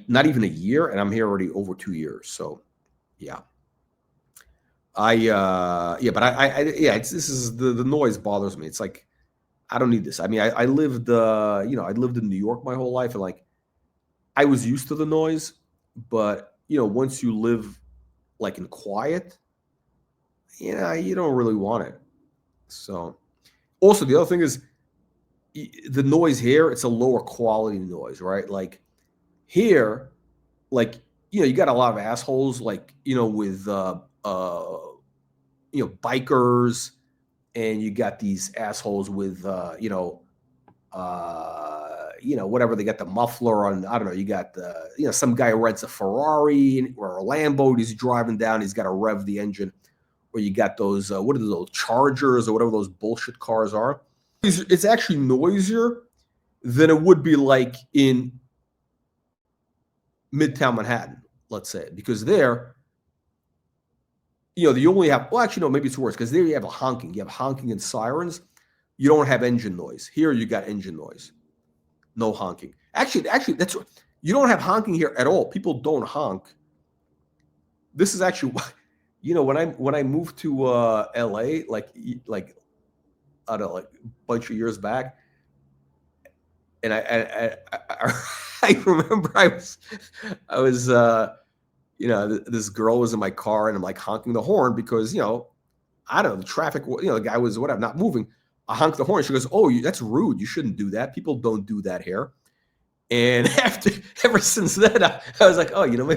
not even a year, and I'm here already over 2 years. So, yeah. yeah, but yeah, this is the noise bothers me. It's like, I don't need this. I mean, I lived, you know, I lived in New York my whole life, and like, I was used to the noise, but you know, once you live like in quiet, you know, you don't really want it. So, also the other thing is the noise here. It's a lower quality noise, right? Like here, like, you know, you got a lot of assholes, like, you know, with you know, bikers, and you got these assholes with you know, whatever, they got the muffler on, I don't know, you got the, you know, some guy rents a Ferrari or a Lambo, he's driving down, he's got to rev the engine, or you got those what are those Chargers or whatever those bullshit cars are. It's actually noisier than it would be like in Midtown Manhattan, let's say, because there, you know, you only have, well, actually, no, maybe it's worse, because there you have a honking. You have honking and sirens. You don't have engine noise. Here you got engine noise. No honking. Actually, that's, you don't have honking here at all. People don't honk. This is actually, you know, when I moved to LA, like I don't know, like a bunch of years back, and I remember I was you know, this girl was in my car, and I'm like honking the horn because, you know, I don't know, the traffic, you know, the guy was whatever, not moving. I honked the horn. She goes, "Oh, that's rude. You shouldn't do that. People don't do that here." And ever since then, I was like, "Oh, you know,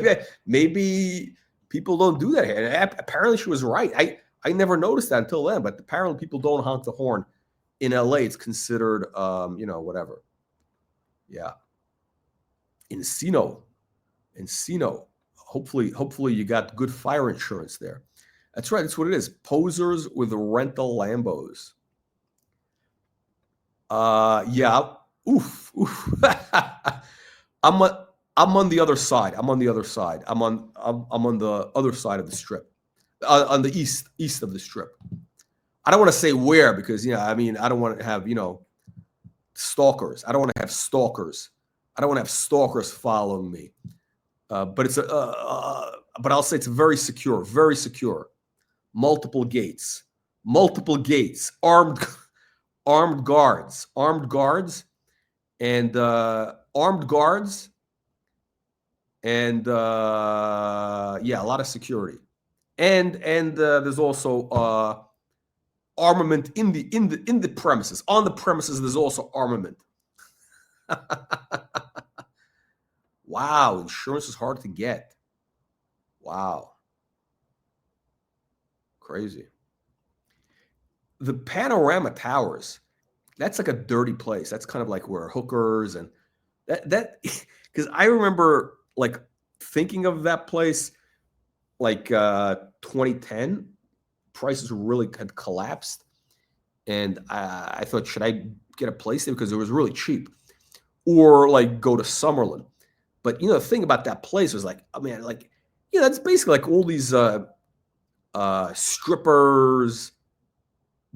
maybe people don't do that here." And apparently, she was right. I never noticed that until then, but apparently, people don't honk the horn in LA. It's considered, you know, whatever. Yeah. Encino. Hopefully, you got good fire insurance there. That's right. That's what it is. Posers with rental Lambos. Yeah. Oof. I'm on the other side. I'm on the other side of the strip, on the east of the strip. I don't want to say where, because, you know, I mean, I don't want to have, you know, stalkers. I don't want to have stalkers. I don't want to have stalkers following me. But it's but I'll say it's very secure, very secure. Multiple gates, armed guards, and yeah, a lot of security, and there's also armament in the premises. On the premises, there's also armament. Wow, insurance is hard to get. Wow. Crazy. The Panorama Towers, that's like a dirty place. That's kind of like where hookers and that because I remember like thinking of that place like 2010, prices really had collapsed. And I thought, should I get a place there because it was really cheap, or like go to Summerlin? But, you know, the thing about that place was like, oh man, like, you know, it's basically like all these strippers,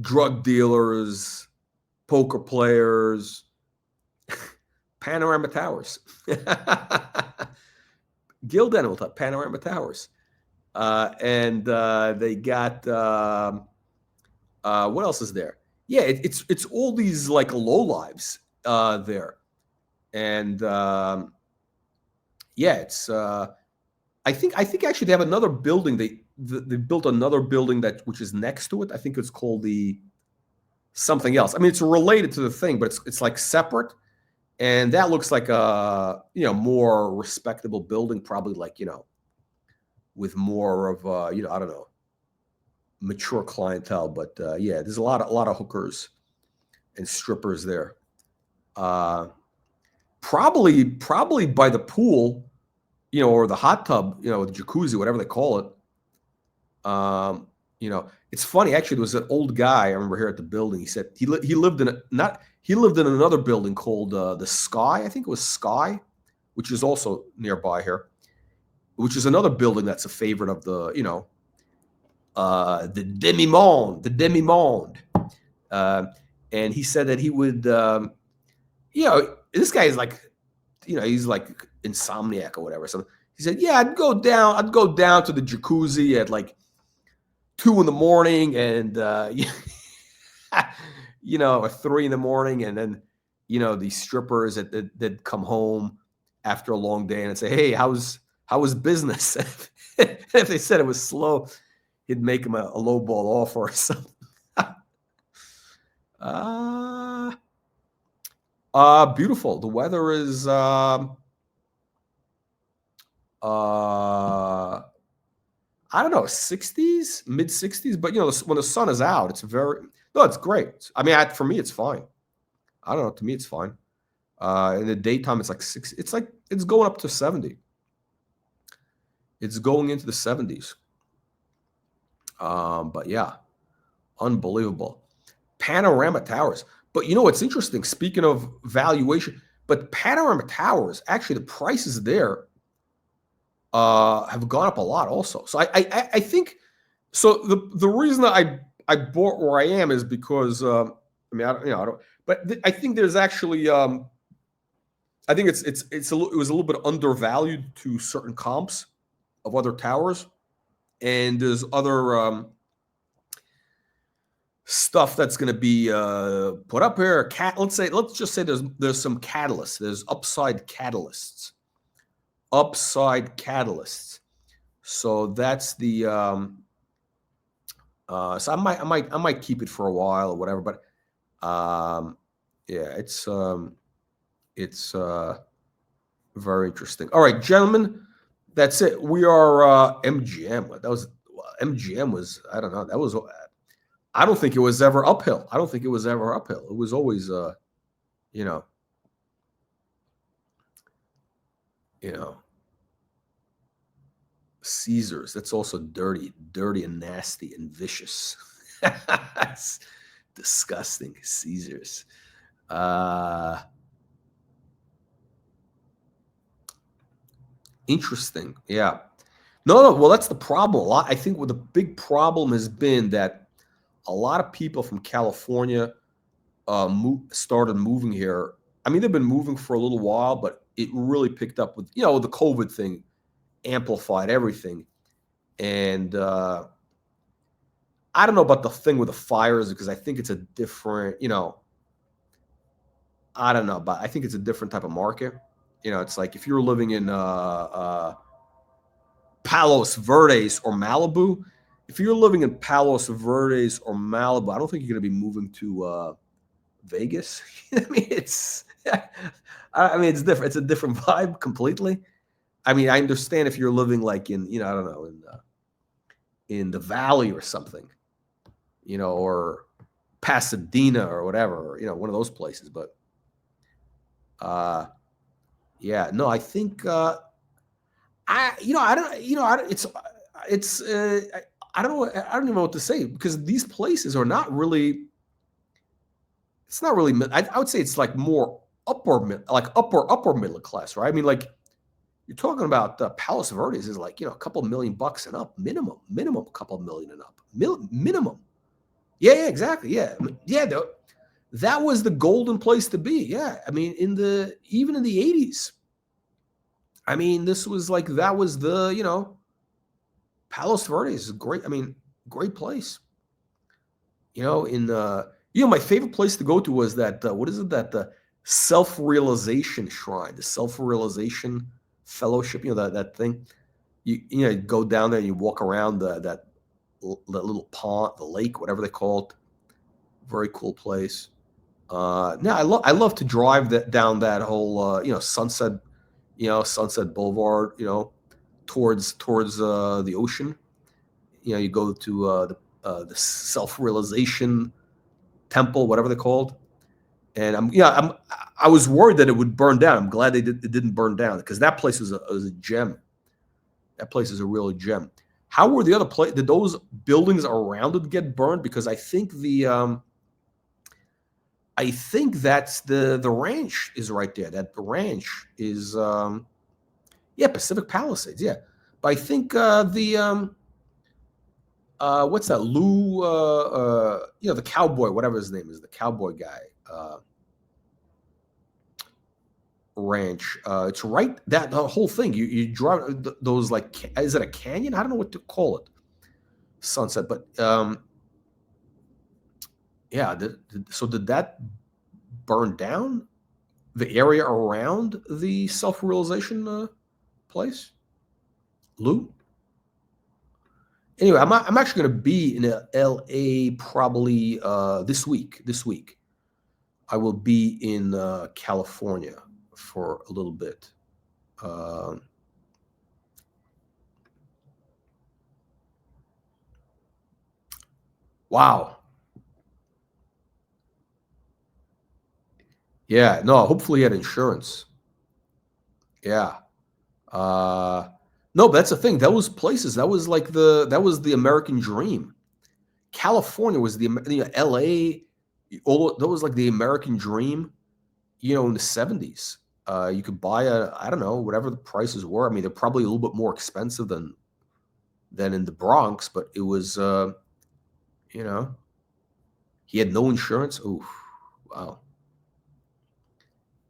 drug dealers, poker players, Panorama Towers, Guild Animal Panorama Towers, and they got what else is there? Yeah, it's all these like lowlives there, and yeah, it's I think actually they have another building. They built another building which is next to it. I think it's called the something else. I mean, it's related to the thing, but it's like separate. And that looks like a, you know, more respectable building, probably like, you know, with more of you know, I don't know, mature clientele. But yeah, there's a lot of hookers and strippers there. Probably by the pool, you know, or the hot tub, you know, the jacuzzi, whatever they call it. You know, it's funny, actually, there was an old guy I remember here at the building. He said he lived in another building called the Sky. I think it was Sky, which is also nearby here, which is another building that's a favorite of the, you know, the demi-monde. And he said that he would, you know, this guy is like, you know, he's like insomniac or whatever. So he said, yeah, I'd go down to the jacuzzi at like 2 in the morning and you know, or 3 in the morning, and then these strippers that come home after a long day and say, "Hey, how was business?" If they said it was slow, he'd make them a low ball offer or something. Beautiful. The weather is I don't know, 60s, mid 60s, but when the sun is out, it's it's great. I mean, for me, it's fine. I don't know. To me, it's fine. In the daytime, it's like 6. It's going up to 70. It's going into the 70s. But yeah, unbelievable. Panorama towers. But what's interesting? Speaking of valuation, but panorama towers, actually, the prices there have gone up a lot also. So I think so. The reason that I bought where I am is because I mean I don't. But I think there's actually I think it was a little bit undervalued to certain comps of other towers, and there's other stuff that's going to be put up here. Let's just say there's some catalysts. There's upside catalysts. So that's the so I might keep it for a while or whatever. But yeah, it's very interesting. All right, gentlemen, that's it. We are MGM. MGM was, I don't know. I don't think it was ever uphill. It was always Caesars. That's also dirty and nasty and vicious. That's disgusting. Caesars. Interesting. Yeah. No. Well, that's the problem. I think what the big problem has been that a lot of people from California started moving here. I mean, they've been moving for a little while, but it really picked up with the COVID thing, amplified everything. And I don't know about the thing with the fires, because I think it's a different, I don't know, but I think it's a different type of market. It's like if you're living in Palos Verdes or Malibu, I don't think you're going to be moving to Vegas. I mean, it's different. It's a different vibe completely. I mean, I understand if you're living like in, I don't know, in the Valley or something, or Pasadena or whatever, one of those places. But yeah, no, I think I don't even know what to say, because these places are not really. It's not really. I would say it's like more upper middle class, right? I mean, like you're talking about Palos Verdes is like a couple $1,000,000 and up minimum, a couple million and up minimum. Yeah, exactly. Yeah. That was the golden place to be. Yeah. I mean, even in the 80s. I mean, this was like, that was the, Palos Verdes is great. I mean, great place. My favorite place to go to was that, what is it? That the self-realization shrine, the self-realization fellowship, that thing. You go down there and you walk around that little pond, the lake, whatever they call it. Very cool place. I love to drive down that whole Sunset, Sunset Boulevard, towards the ocean. You go to the self-realization temple, whatever they're called. And I was worried that it would burn down. I'm glad it didn't burn down, because that place was a gem. That place is a real gem. How were the other places? Did those buildings around it get burned? Because I think that's the ranch is right there. That the ranch is Pacific Palisades. Yeah, but I think what's that? Lou, the cowboy, whatever his name is, the cowboy guy. Ranch. It's right, that the whole thing. You drive those, like, is it a canyon? I don't know what to call it. sunset. But yeah, so did that burn down the area around the self-realization place, Lou? Anyway, I'm actually going to be in LA probably this week. I will be in California for a little bit. Wow. Yeah, no, hopefully he had insurance. Yeah. No, but that's the thing. Those places, that was the American dream. California was LA, that was like the American dream, in the 70s. You could buy I don't know, whatever the prices were. I mean, they're probably a little bit more expensive than in the Bronx, but it was, he had no insurance. Ooh, wow.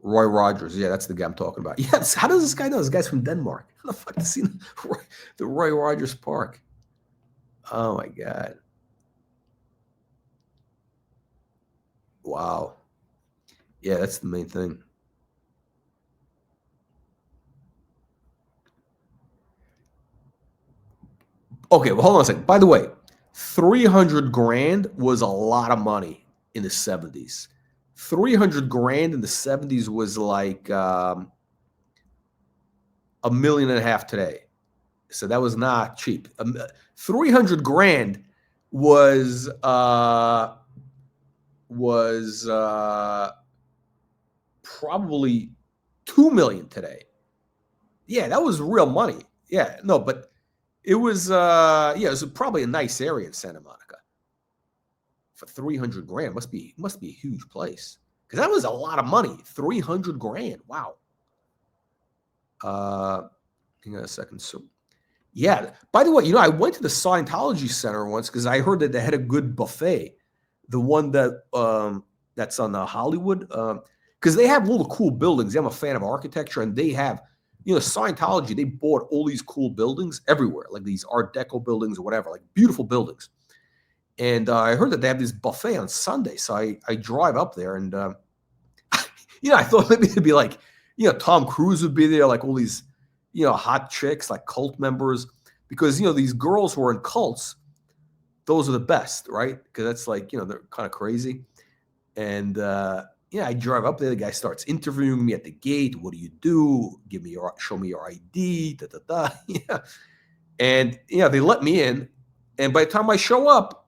Roy Rogers, yeah, that's the guy I'm talking about. Yes, how does this guy know? This guy's from Denmark. How the fuck has he seen the Roy Rogers Park? Oh my God. Wow. Yeah, that's the main thing. Okay, well, hold on a second. By the way, 300 grand was a lot of money in the 70s. 300 grand in the 70s was like $1.5 million today. So that was not cheap. 300 grand was probably 2 million today. Yeah, that was real money. Yeah, no, but it was it was probably a nice area in Santa Monica. For 300 grand, must be a huge place, because that was a lot of money. 300 grand. Wow. Hang on a second. So, yeah. By the way, I went to the Scientology Center once because I heard that they had a good buffet. The one that that's on the Hollywood, because they have all the cool buildings. I'm a fan of architecture, and they have, Scientology. They bought all these cool buildings everywhere, like these Art Deco buildings or whatever, like beautiful buildings. And I heard that they have this buffet on Sunday. So I drive up there, and, I thought maybe it'd be like, Tom Cruise would be there, like all these, hot chicks, like cult members. Because, these girls who are in cults, those are the best, right? Because that's like, they're kind of crazy. And, I drive up there. The guy starts interviewing me at the gate. What do you do? Show me your ID. Da, da, da. Yeah. And, they let me in. And by the time I show up,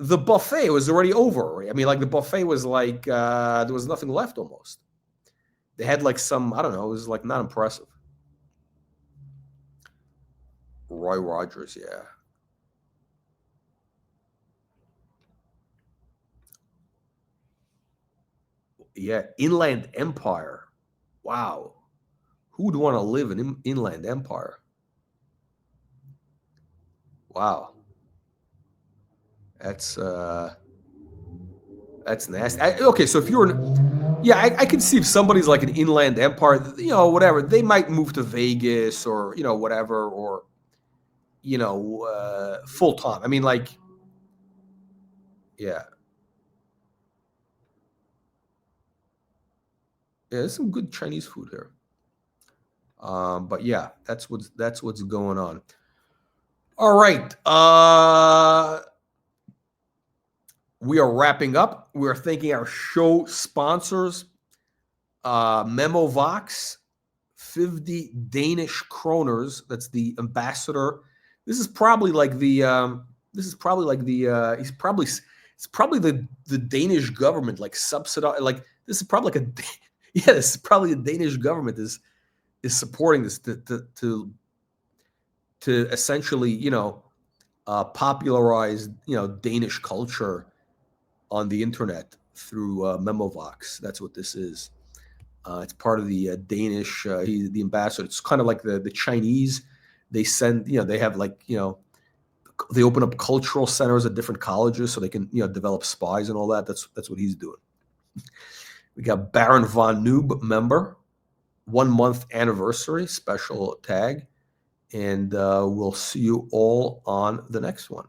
the buffet was already over. I mean, like the buffet was like, there was nothing left almost. They had like some, I don't know, it was like not impressive. Roy Rogers, yeah. Yeah, Inland Empire. Wow. Who would want to live in Inland Empire? Wow. That's nasty. Okay, so if you're I can see if somebody's like an Inland Empire, whatever, they might move to Vegas or, whatever, or, full time. I mean, like, yeah. Yeah, there's some good Chinese food here. But yeah, that's what's going on. All right. We are wrapping up. We are thanking our show sponsors, Memovox, 50 Danish kroners. That's the ambassador. This is probably like the it's probably the Danish government like subsidize, like this is probably like this is probably the Danish government is supporting this to essentially popularize Danish culture on the internet through Memovox. That's what this is. It's part of the Danish, he's the ambassador. It's kind of like the Chinese. They send, they have like, they open up cultural centers at different colleges so they can, develop spies and all that. That's what he's doing. We got Baron von Noob member, 1 month anniversary, special tag. and we'll see you all on the next one.